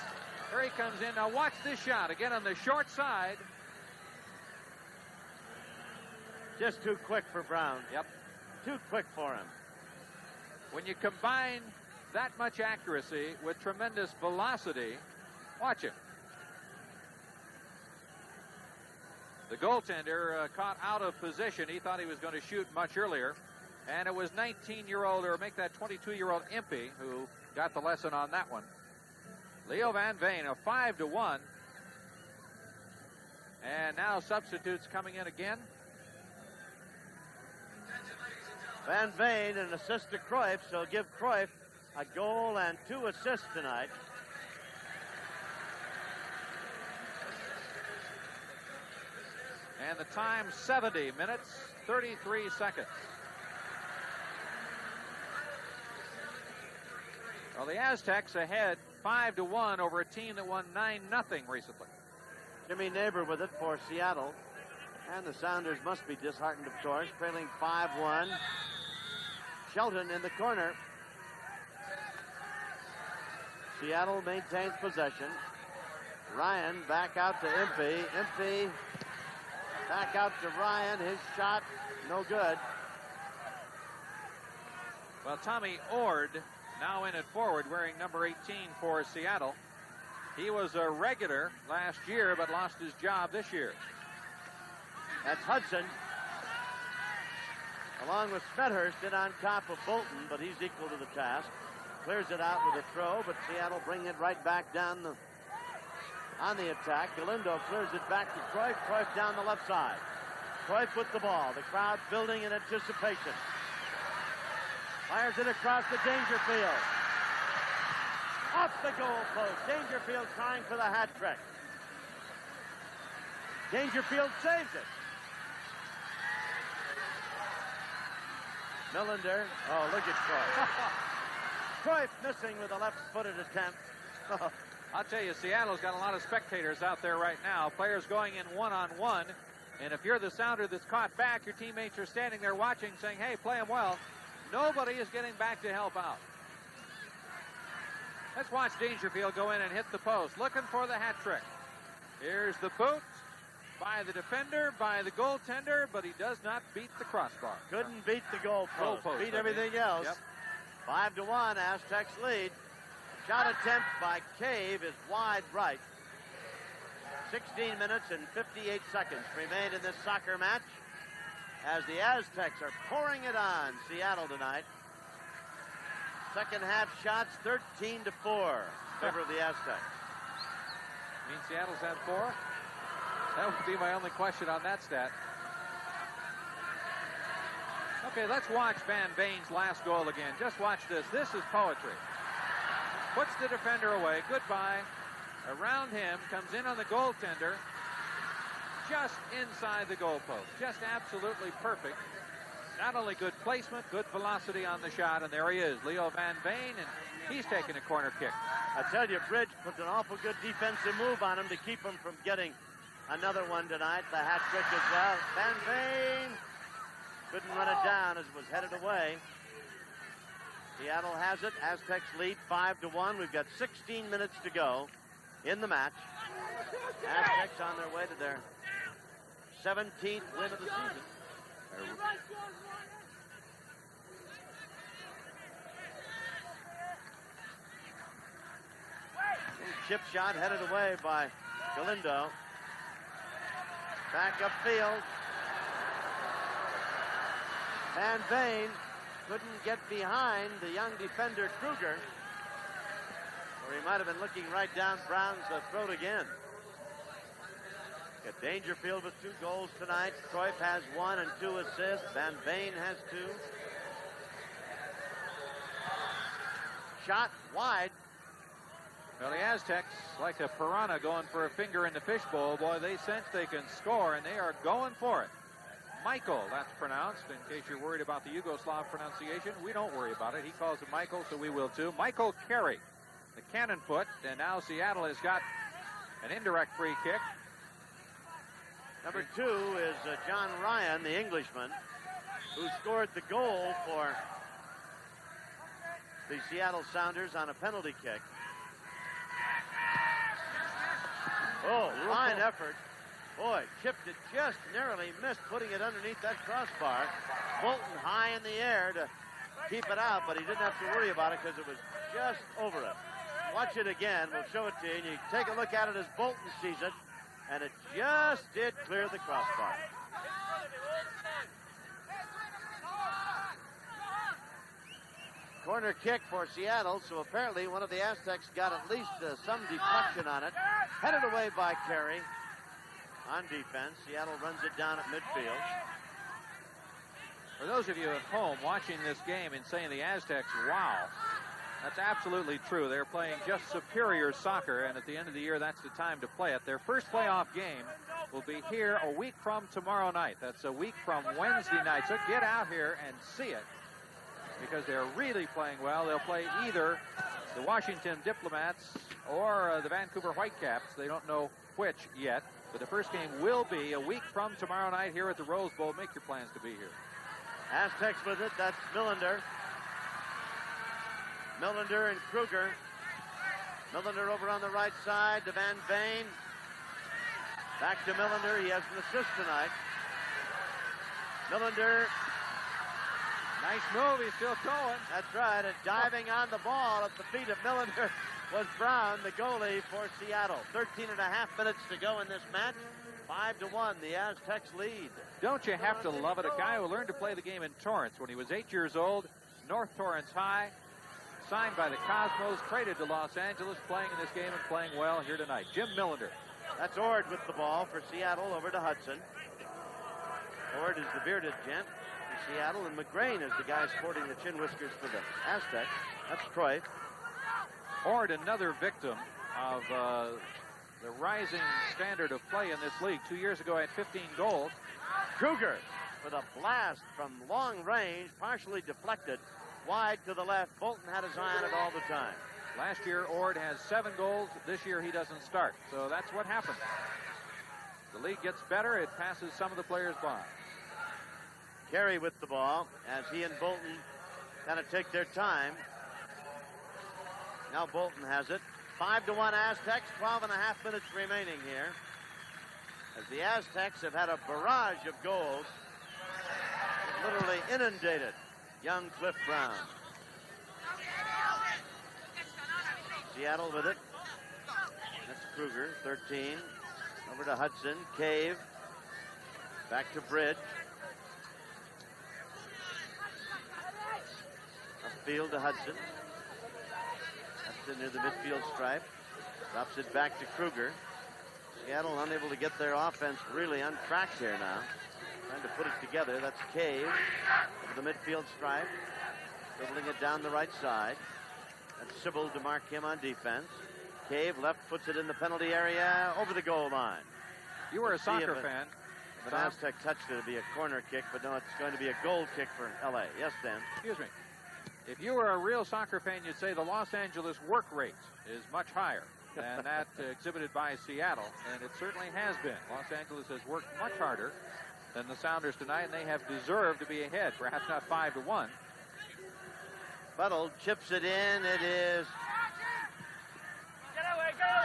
Here he comes in. Now watch this shot. Again on the short side. Just too quick for Brown. Yep. Too quick for him. When you combine that much accuracy with tremendous velocity, watch it. The goaltender caught out of position. He thought he was going to shoot much earlier. And it was 19-year-old, or make that 22-year-old Impey, who got the lesson on that one. Leo Van Veen, a 5-1. And now substitutes coming in again. Van Veen, an assist to Cruyff, so give Cruyff a goal and 2 assists tonight. And the time, 70 minutes, 33 seconds. Well, the Aztecs ahead 5-1 over a team that won 9-0 recently. Jimmy Neighbour with it for Seattle. And the Sounders must be disheartened, of course, trailing 5-1. Shelton in the corner. Seattle maintains possession. Ryan back out to Impey. Impey back out to Ryan. His shot, no good. Well, Tommy Ord now in at forward, wearing number 18 for Seattle. He was a regular last year, but lost his job this year. That's Hudson, along with Smethurst, in on top of Boulton, but he's equal to the task. Clears it out with a throw, but Seattle bring it right back down on the attack. Galindo clears it back to Cruyff. Cruyff down the left side. Cruyff with the ball. The crowd building in anticipation. Fires it across the Dangerfield. Off the goal post. Dangerfield trying for the hat trick. Dangerfield saves it. Millender. Oh, look at Cruyff. Cruyff missing with a left-footed attempt. I'll tell you, Seattle's got a lot of spectators out there right now. Players going in one-on-one. And if you're the Sounder that's caught back, your teammates are standing there watching, saying, hey, play him well. Nobody is getting back to help out. Let's watch Dangerfield go in and hit the post, looking for the hat trick. Here's the boot by the defender, by the goaltender, but he does not beat the crossbar. Couldn't beat the goal post. Beat everything else. Yep. 5-1, Aztecs lead. Shot attempt by Cave is wide right. 16 minutes and 58 seconds remain in this soccer match as the Aztecs are pouring it on Seattle tonight. Second half shots 13-4 in favor of the Aztecs. You mean Seattle's had 4? That would be my only question on that stat. Okay, let's watch Van Veen's last goal again. Just watch this. This is poetry. Puts the defender away. Goodbye. Around him, comes in on the goaltender. Just inside the goalpost. Just absolutely perfect. Not only good placement, good velocity on the shot, and there he is, Leo Van Veen, and he's taking a corner kick. I tell you, Bridge puts an awful good defensive move on him to keep him from getting another one tonight. The hat trick as well. Van Veen couldn't run it down as it was headed away. Seattle has it. Aztecs lead 5-1. We've got 16 minutes to go in the match. Aztecs on their way to their 17th win of the season. Chip shot headed away by Galindo. Back upfield. Van Veen couldn't get behind the young defender Krueger, or he might have been looking right down Brown's throat again. Got Dangerfield with 2 goals tonight. Cruyff has 1 and 2 assists. Van Veen has 2. Shot wide. Well, the Aztecs, like a piranha going for a finger in the fishbowl, boy, they sense they can score, and they are going for it. Michael, that's pronounced. In case you're worried about the Yugoslav pronunciation, we don't worry about it. He calls it Michael, so we will too. Michael Keri, the cannon foot, and now Seattle has got an indirect free kick. Number 2 is John Ryan, the Englishman, who scored the goal for the Seattle Sounders on a penalty kick. Oh, fine effort. Boy, chipped it, just narrowly missed putting it underneath that crossbar. Boulton high in the air to keep it out, but he didn't have to worry about it because it was just over it. Watch it again. We'll show it to you, and you take a look at it as Boulton sees it, and it just did clear the crossbar. Corner kick for Seattle, so apparently one of the Aztecs got at least some deflection on it. Headed away by Keri on defense. Seattle runs it down at midfield. For those of you at home watching this game and saying the Aztecs, wow, That's absolutely true. They're playing just superior soccer, and at the end of the year, that's the time to play it. Their first playoff game will be here a week from tomorrow night. That's a week from Wednesday night. So get out here and see it, because they're really playing well. They'll play either the Washington Diplomats or the Vancouver Whitecaps. They don't know which yet, but the first game will be a week from tomorrow night here at the Rose Bowl. Make your plans to be here. Aztecs with it. That's Millender. Millender and Krueger. Millender over on the right side to Van Veen. Back to Millender. He has an assist tonight. Millender. Nice move. He's still going. That's right. And diving on the ball at the feet of Millender was Brown, the goalie for Seattle. 13 and a half minutes to go in this match. 5-1, the Aztecs lead. Don't you have to love it? A guy who learned to play the game in Torrance when he was 8 years old. North Torrance High. Signed by the Cosmos, traded to Los Angeles, playing in this game and playing well here tonight. Jim Millender. That's Ord with the ball for Seattle over to Hudson. Ord is the bearded gent for Seattle, and McGrane is the guy sporting the chin whiskers for the Aztecs. That's Cruyff. Ord, another victim of the rising standard of play in this league. 2 years ago, had 15 goals. Krueger with a blast from long range, partially deflected. Wide to the left. Boulton had his eye on it all the time. Last year, Ord has 7 goals. This year, he doesn't start. So that's what happens. The league gets better. It passes some of the players by. Keri with the ball as he and Boulton kind of take their time. Now Boulton has it. 5-1 Aztecs. 12 and a half minutes remaining here. As the Aztecs have had a barrage of goals. Literally inundated young Cliff Brown. Seattle with it. That's Krueger, 13. Over to Hudson. Cave. Back to Bridge. Upfield to Hudson. Hudson near the midfield stripe. Drops it back to Krueger. Seattle unable to get their offense really on track here now. Trying to put it together. That's Cave over the midfield stripe. Dribbling it down the right side. That's Sibbald to mark him on defense. Cave left, puts it in the penalty area over the goal line. You were a soccer fan. If an Aztec touched it, it'd be a corner kick, but no, it's going to be a goal kick for LA. Yes, Dan? Excuse me. If you were a real soccer fan, you'd say the Los Angeles work rate is much higher than that exhibited by Seattle, and it certainly has been. Los Angeles has worked much harder than the Sounders tonight, and they have deserved to be ahead, perhaps not 5-1. Buttle chips it in. It is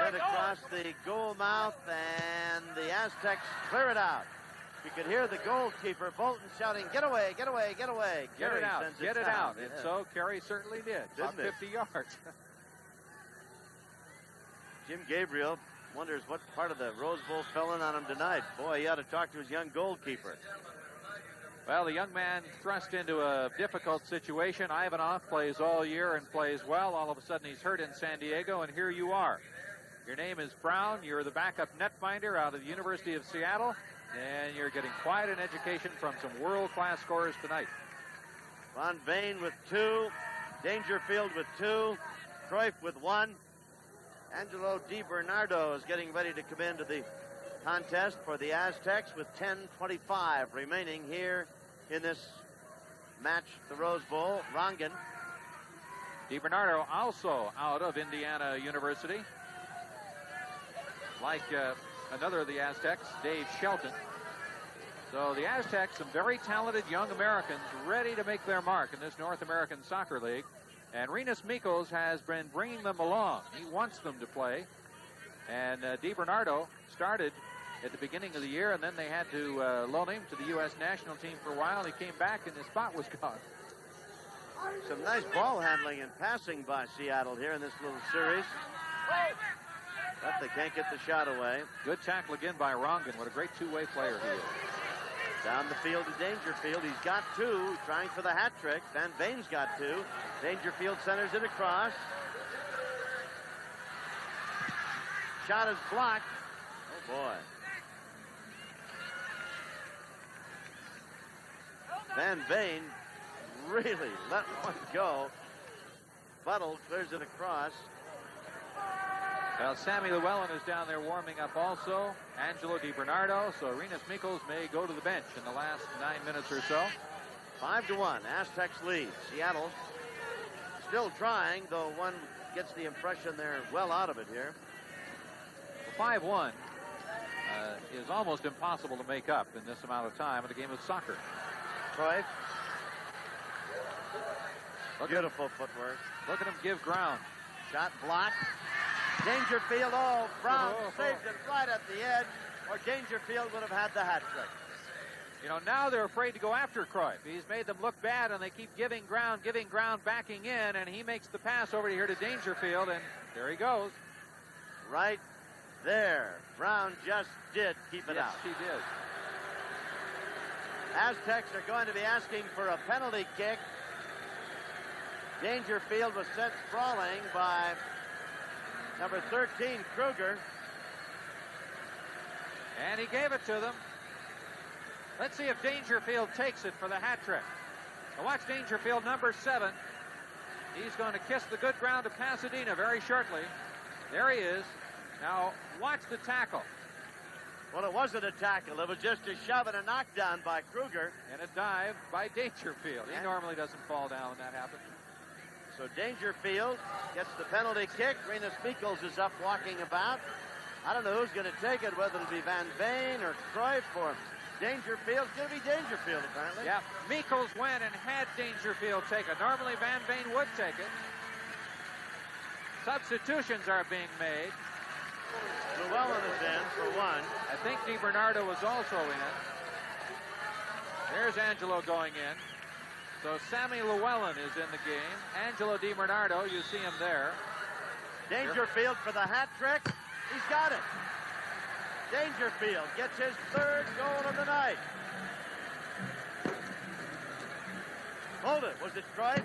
sent across the goal mouth, and the Aztecs clear it out. You could hear the goalkeeper, Boulton, shouting, "Get away, get away, get away." Get it out, get it out. And yeah. so Keri certainly did. About 50 yards. Jim Gabriel wonders what part of the Rose Bowl fell in on him tonight. Boy, he ought to talk to his young goalkeeper. Well, the young man thrust into a difficult situation. Ivanov plays all year and plays well. All of a sudden, he's hurt in San Diego, and here you are. Your name is Brown. You're the backup netminder out of the University of Seattle, and you're getting quite an education from some world-class scorers tonight. Van Veen with 2. Dangerfield with 2. Cruyff with 1. Angelo Di Bernardo is getting ready to come into the contest for the Aztecs with 10:25 remaining here in this match, the Rose Bowl. Rongen. Di Bernardo also out of Indiana University. Like another of the Aztecs, Dave Shelton. So the Aztecs, some very talented young Americans ready to make their mark in this North American Soccer League. And Rinus Michels has been bringing them along. He wants them to play. And Di Bernardo started at the beginning of the year, and then they had to loan him to the U.S. national team for a while. He came back, and his spot was gone. Some nice ball handling and passing by Seattle here in this little series. But they can't get the shot away. Good tackle again by Rongen. What a great two-way player he is. Down the field to Dangerfield. He's got 2, trying for the hat trick. Van Veen's got 2. Dangerfield centers it across. Shot is blocked. Oh, boy. Van Veen really let one go. Buttle clears it across. Well, Sammy Llewellyn is down there warming up also. Angelo DiBernardo. So Rinus Michels may go to the bench in the last 9 minutes or so. 5-1. Aztecs lead. Seattle still trying, though one gets the impression they're well out of it here. 5-1 is almost impossible to make up in this amount of time in a game of soccer. Cruyff. Beautiful footwork. Look at him give ground. Shot blocked. Dangerfield, Brown saved it right at the edge, or Dangerfield would have had the hat trick. You know, now they're afraid to go after Cruyff. He's made them look bad, and they keep giving ground, backing in, and he makes the pass over here to Dangerfield, and there he goes. Right there. Brown just did keep it out. Yes, he did. Aztecs are going to be asking for a penalty kick. Dangerfield was sent sprawling by number 13, Krueger. And he gave it to them. Let's see if Dangerfield takes it for the hat trick. Now watch Dangerfield, number 7. He's going to kiss the good ground of Pasadena very shortly. There he is. Now watch the tackle. Well, it wasn't a tackle. It was just a shove and a knockdown by Krueger. And a dive by Dangerfield. He normally doesn't fall down when that happens. So Dangerfield gets the penalty kick. Rinus Michels is up walking about. I don't know who's going to take it, whether it'll be Van Veen or Cruyff or Dangerfield. It's going to be Dangerfield, apparently. Yeah, Michels went and had Dangerfield take it. Normally Van Veen would take it. Substitutions are being made. Llewellyn is in for one. I think DiBernardo was also in. There's Angelo going in. So Sammy Llewellyn is in the game. Angelo DiBernardo, you see him there. Dangerfield for the hat trick. He's got it. Dangerfield gets his 3rd goal of the night. Hold it. Was it Cruyff?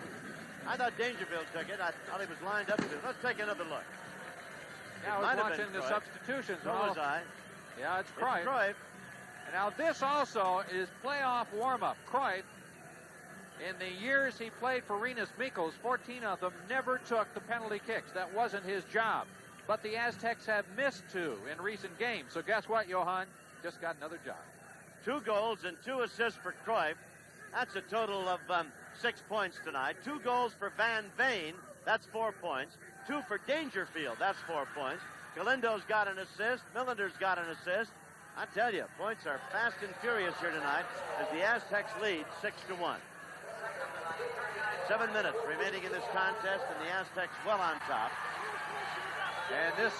I thought Dangerfield took it. I thought he was lined up to it. Let's take another look. Yeah, I was watching the substitutions. So was I. Yeah, it's Cruyff. It's Cruyff. And now this also is playoff warm-up. Cruyff, in the years he played for Rinus Michels, 14 of them never took the penalty kicks. That wasn't his job. But the Aztecs have missed 2 in recent games. So guess what, Johan? Just got another job. 2 goals and 2 assists for Cruyff. That's a total of 6 points tonight. 2 goals for Van Veen. That's 4 points. 2 for Dangerfield. That's 4 points. Galindo's got an assist. Millender's got an assist. I tell you, points are fast and furious here tonight as the Aztecs lead 6-1. 7 minutes remaining in this contest, and the Aztecs well on top. And this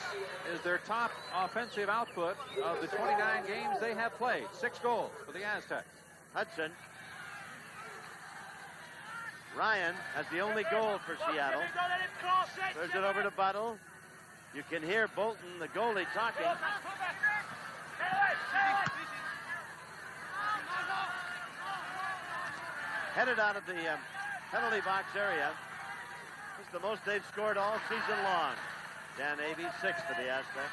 is their top offensive output of the 29 games they have played. 6 goals for the Aztecs. Hudson. Ryan has the only goal for Seattle. Throws it over to Buttle. You can hear Boulton, the goalie, talking. Headed out of the penalty box area. This is the most they've scored all season long. Dan Avey, 6 for the Aztecs.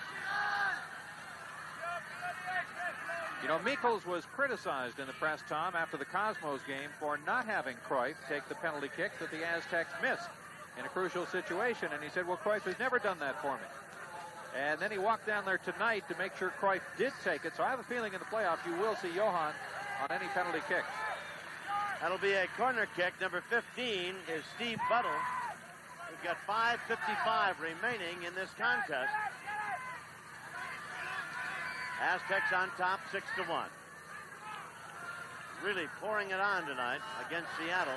You know, Michels was criticized in the press, Tom, after the Cosmos game for not having Cruyff take the penalty kick that the Aztecs missed in a crucial situation. And he said, well, Cruyff has never done that for me. And then he walked down there tonight to make sure Cruyff did take it. So I have a feeling in the playoffs you will see Johan on any penalty kick. That'll be a corner kick. Number 15 is Steve Buttle. We've got 5:55 remaining in this contest. Aztecs on top, 6-1. Really pouring it on tonight against Seattle.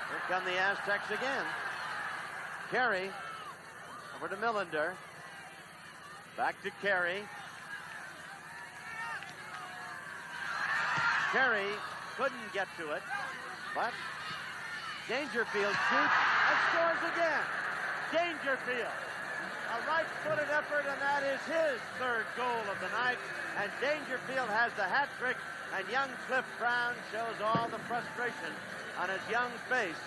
Here come the Aztecs again. Keri over to Millender. Back to Keri. Keri couldn't get to it, but Dangerfield shoots and scores again. Dangerfield. A right-footed effort, and that is his 3rd goal of the night. And Dangerfield has the hat trick, and young Cliff Brown shows all the frustration on his young face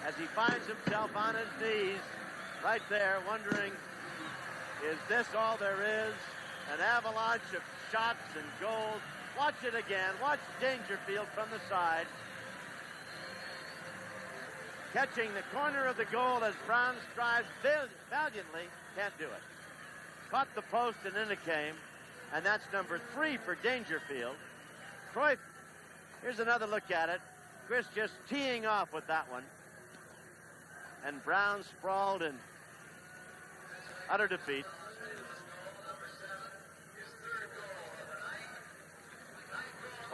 as he finds himself on his knees right there wondering, is this all there is? An avalanche of shots and goals. Watch it again. Watch Dangerfield from the side. catching the corner of the goal as Brown strives valiantly. Can't do it. Caught the post and in it came. And that's number 3 for Dangerfield. Cruyff, here's another look at it. Chris just teeing off with that one. And Brown sprawled in utter defeat.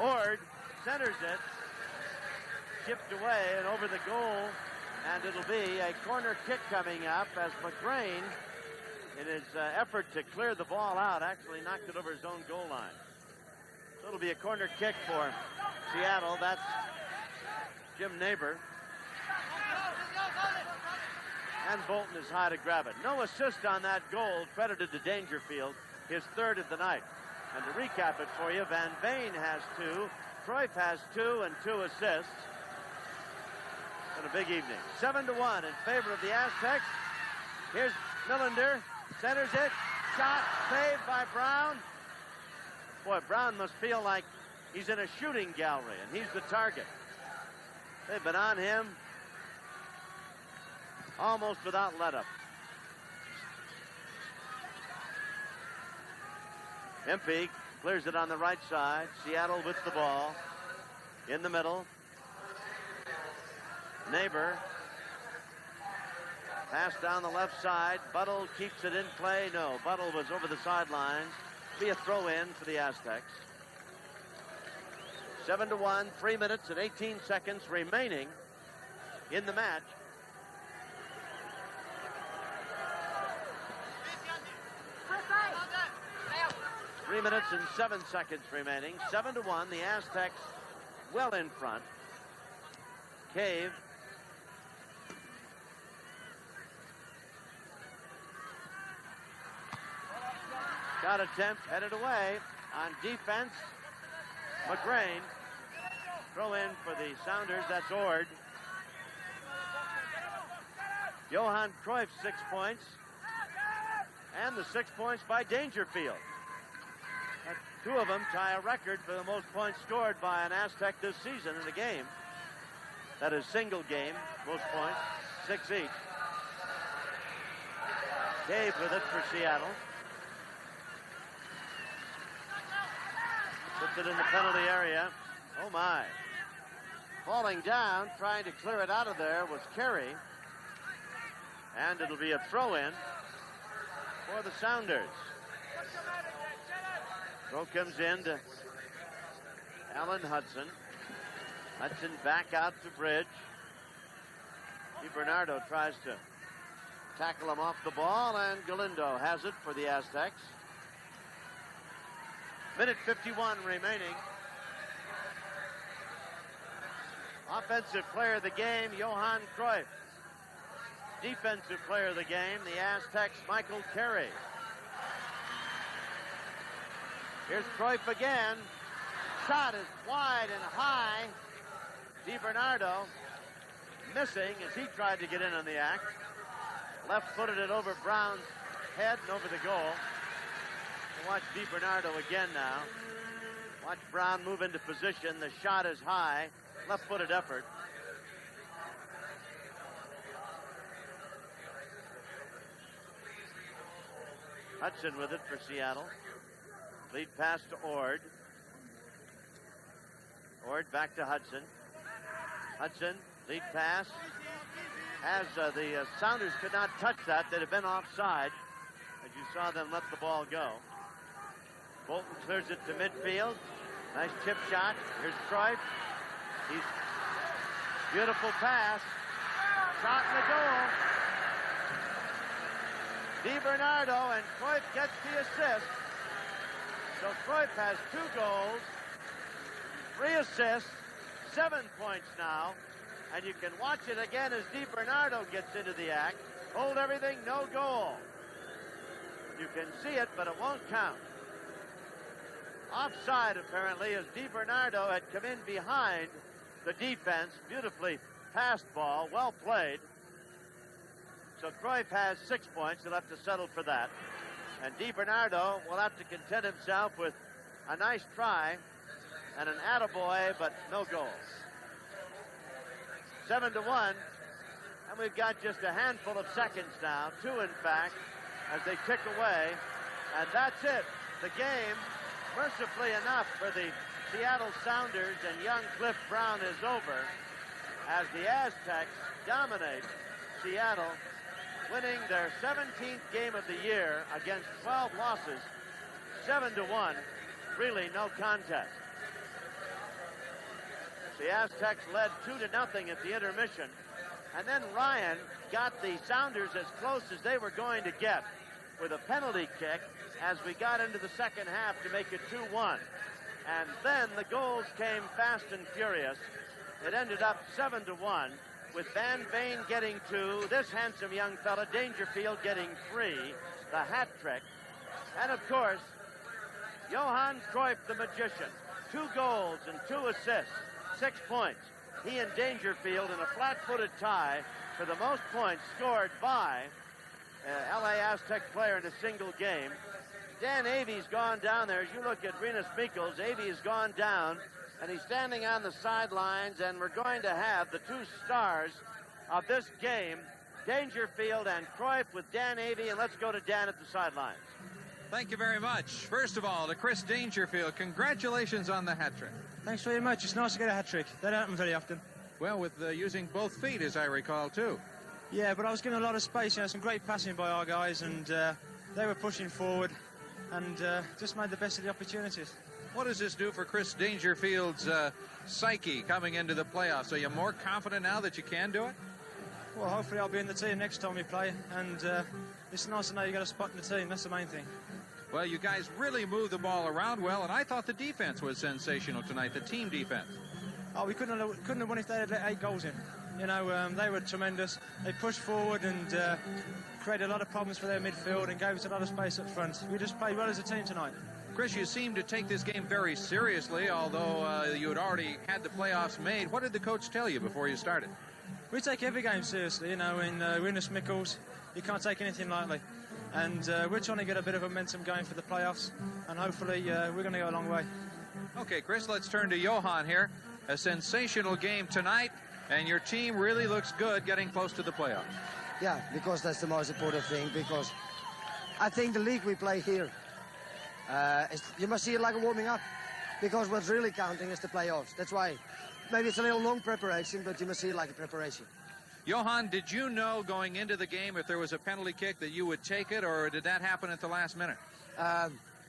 Ord centers it. Chipped away and over the goal. And it'll be a corner kick coming up as McGrane, in his effort to clear the ball out, actually knocked it over his own goal line. So it'll be a corner kick for Seattle. That's Jim Neighbour. And Boulton is high to grab it. No assist on that goal, credited to Dangerfield, his 3rd of the night. And to recap it for you, Veen has 2, Cruyff has 2 and 2 assists. And a big evening. 7-1 in favor of the Aztecs. Here's Millender, centers it, shot, saved by Brown. Boy, Brown must feel like he's in a shooting gallery, and he's the target. They've been on him almost without let-up. Impey clears it on the right side. Seattle with the ball in the middle. Neighbour. Pass down the left side. Buttle keeps it in play. No, Buttle was over the sidelines. Be a throw-in for the Aztecs. 7-1, 3 minutes and 18 seconds remaining in the match. Three minutes and 7 seconds remaining. 7-1, the Aztecs well in front. Cave. Shot attempt headed away on defense. McGrane. Throw in for the Sounders. That's Ord. Johan Cruyff, 6 points. And the 6 points by Dangerfield. 2 of them tie a record for the most points scored by an Aztec this season in a game. That is single game, most points, 6 each. Cave with it for Seattle. Puts it in the penalty area. Oh my. Falling down, trying to clear it out of there was Keri. And it'll be a throw-in for the Sounders. Throw comes in to Alan Hudson. Hudson back out to Bridge. DiBernardo tries to tackle him off the ball, and Galindo has it for the Aztecs. Minute 51 remaining. Offensive player of the game, Johan Cruyff. Defensive player of the game, the Aztecs, Michael Keri. Here's Cruyff again. Shot is wide and high. DiBernardo missing as he tried to get in on the act. Left-footed it over Brown's head and over the goal. Watch DiBernardo again now. Watch Brown move into position. The shot is high. Left-footed effort. Hudson with it for Seattle. Lead pass to Ord. Ord back to Hudson. Hudson, lead pass. As the Sounders could not touch that, they'd have been offside as you saw them let the ball go. Boulton clears it to midfield. Nice chip shot. Here's Cruyff. He's beautiful pass. Shot in the goal. DiBernardo, and Cruyff gets the assist. So Cruyff has 2 goals, 3 assists, 7 points now. And you can watch it again as DiBernardo gets into the act. Hold everything, no goal. You can see it, but it won't count. Offside, apparently, as DiBernardo had come in behind the defense. Beautifully passed ball, well played. So Cruyff has 6 points. He'll have to settle for that. And DiBernardo will have to content himself with a nice try and an attaboy, but no goals. 7-1. And we've got just a handful of seconds now, 2 in fact, as they tick away. And that's it. The game, mercifully enough for the Seattle Sounders and young Cliff Brown, is over as the Aztecs dominate Seattle, winning their 17th game of the year against 12 losses, 7-1, really no contest. The Aztecs led 2-0 at the intermission, and then Ryan got the Sounders as close as they were going to get with a penalty kick as we got into the second half to make it 2-1. And then the goals came fast and furious. It ended up 7-1, with Veen getting 2, this handsome young fella, Dangerfield, getting 3, the hat trick. And of course, Johan Cruyff, the magician, 2 goals and 2 assists, 6 points. He and Dangerfield in a flat-footed tie for the most points scored by LA Aztec player in a single game. Dan Avey's gone down there. As you look at Rinus Michels, Avey has gone down, and he's standing on the sidelines, and we're going to have the 2 stars of this game, Dangerfield and Cruyff, with Dan Avey, and let's go to Dan at the sidelines. Thank you very much. First of all, to Chris Dangerfield, congratulations on the hat trick. Thanks very much. It's nice to get a hat trick. That don't happen very often. Well, with using both feet, as I recall, too. Yeah, but I was given a lot of space. You know, some great passing by our guys, and they were pushing forward, and just made the best of the opportunities. What does this do for Chris Dangerfield's psyche coming into the playoffs? Are you more confident now that you can do it? Well, hopefully I'll be in the team next time we play, and it's nice to know you got a spot in the team. That's the main thing. Well, you guys really moved the ball around well, and I thought the defense was sensational tonight, the team defense. Oh, we couldn't have won if they had let 8 goals in. You know, they were tremendous. They pushed forward and created a lot of problems for their midfield and gave us a lot of space up front. We just played well as a team tonight. Chris, you seem to take this game very seriously, although you had already had the playoffs made. What did the coach tell you before you started? We take every game seriously. You know, in Rinus Michels, you can't take anything lightly. And we're trying to get a bit of momentum going for the playoffs, and hopefully we're going to go a long way. Okay, Chris, let's turn to Johan here. A sensational game tonight, and your team really looks good getting close to the playoffs. Yeah, because that's the most important thing, because I think the league we play here, you must see it like a warming up, because what's really counting is the playoffs. That's why maybe it's a little long preparation, but you must see it like a preparation. Johan, did you know going into the game if there was a penalty kick that you would take it, or did that happen at the last minute?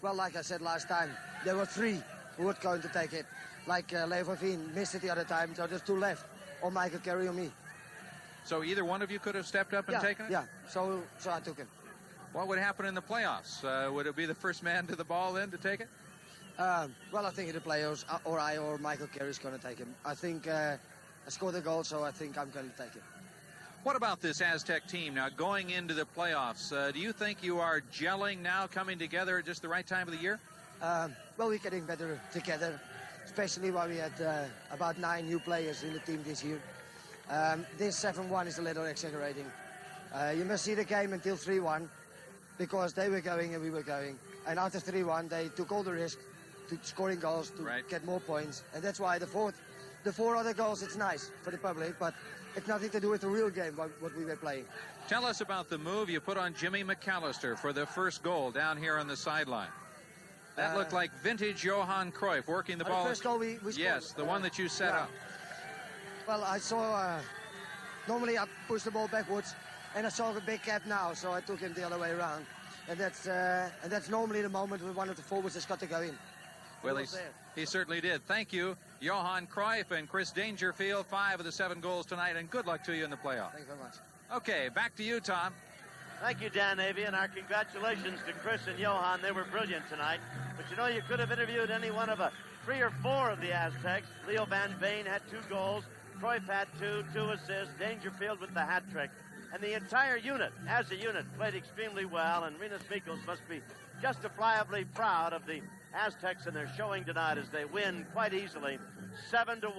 Well, like I said last time, there were 3 who were going to take it. Like Leo van Veen missed it the other time, so there's 2 left, or Michael Keri or me. So either one of you could have stepped up and taken it? Yeah, so I took it. What would happen in the playoffs? Would it be the first man to the ball then to take it? Well, I think in the playoffs, or I or Michael Keri is going to take him. I think I scored a goal, so I think I'm going to take it. What about this Aztec team now going into the playoffs? Do you think you are gelling now, coming together at just the right time of the year? Well, we're getting better together, especially while we had about 9 new players in the team this year. This 7-1 is a little exaggerating. You must see the game until 3-1, because they were going and we were going. And after 3-1, they took all the risk to scoring goals to get more points. And that's why the 4 other goals, it's nice for the public, but it's nothing to do with the real game, what we were playing. Tell us about the move you put on Jimmy McAlister for the first goal down here on the sideline. That looked like vintage Johan Cruyff working the ball. The first goal we scored. Yes, the one that you set up. Well, I saw, normally I push the ball backwards, and I saw a big gap now, so I took him the other way around. And that's normally the moment when one of the forwards has got to go in. Well, he certainly did. Thank you, Johan Cruyff and Chris Dangerfield, 5 of the 7 goals tonight, and good luck to you in the playoffs. Thank you very much. Okay, back to you, Tom. Thank you, Dan Avey, and our congratulations to Chris and Johan. They were brilliant tonight. But you know, you could have interviewed any one of 3 or 4 of the Aztecs. Leo van Veen had 2 goals. Cruyff had 2 assists. Dangerfield with the hat trick. And the entire unit, as a unit, played extremely well. And Rinus Michels must be justifiably proud of the Aztecs and their showing tonight as they win quite easily 7-1.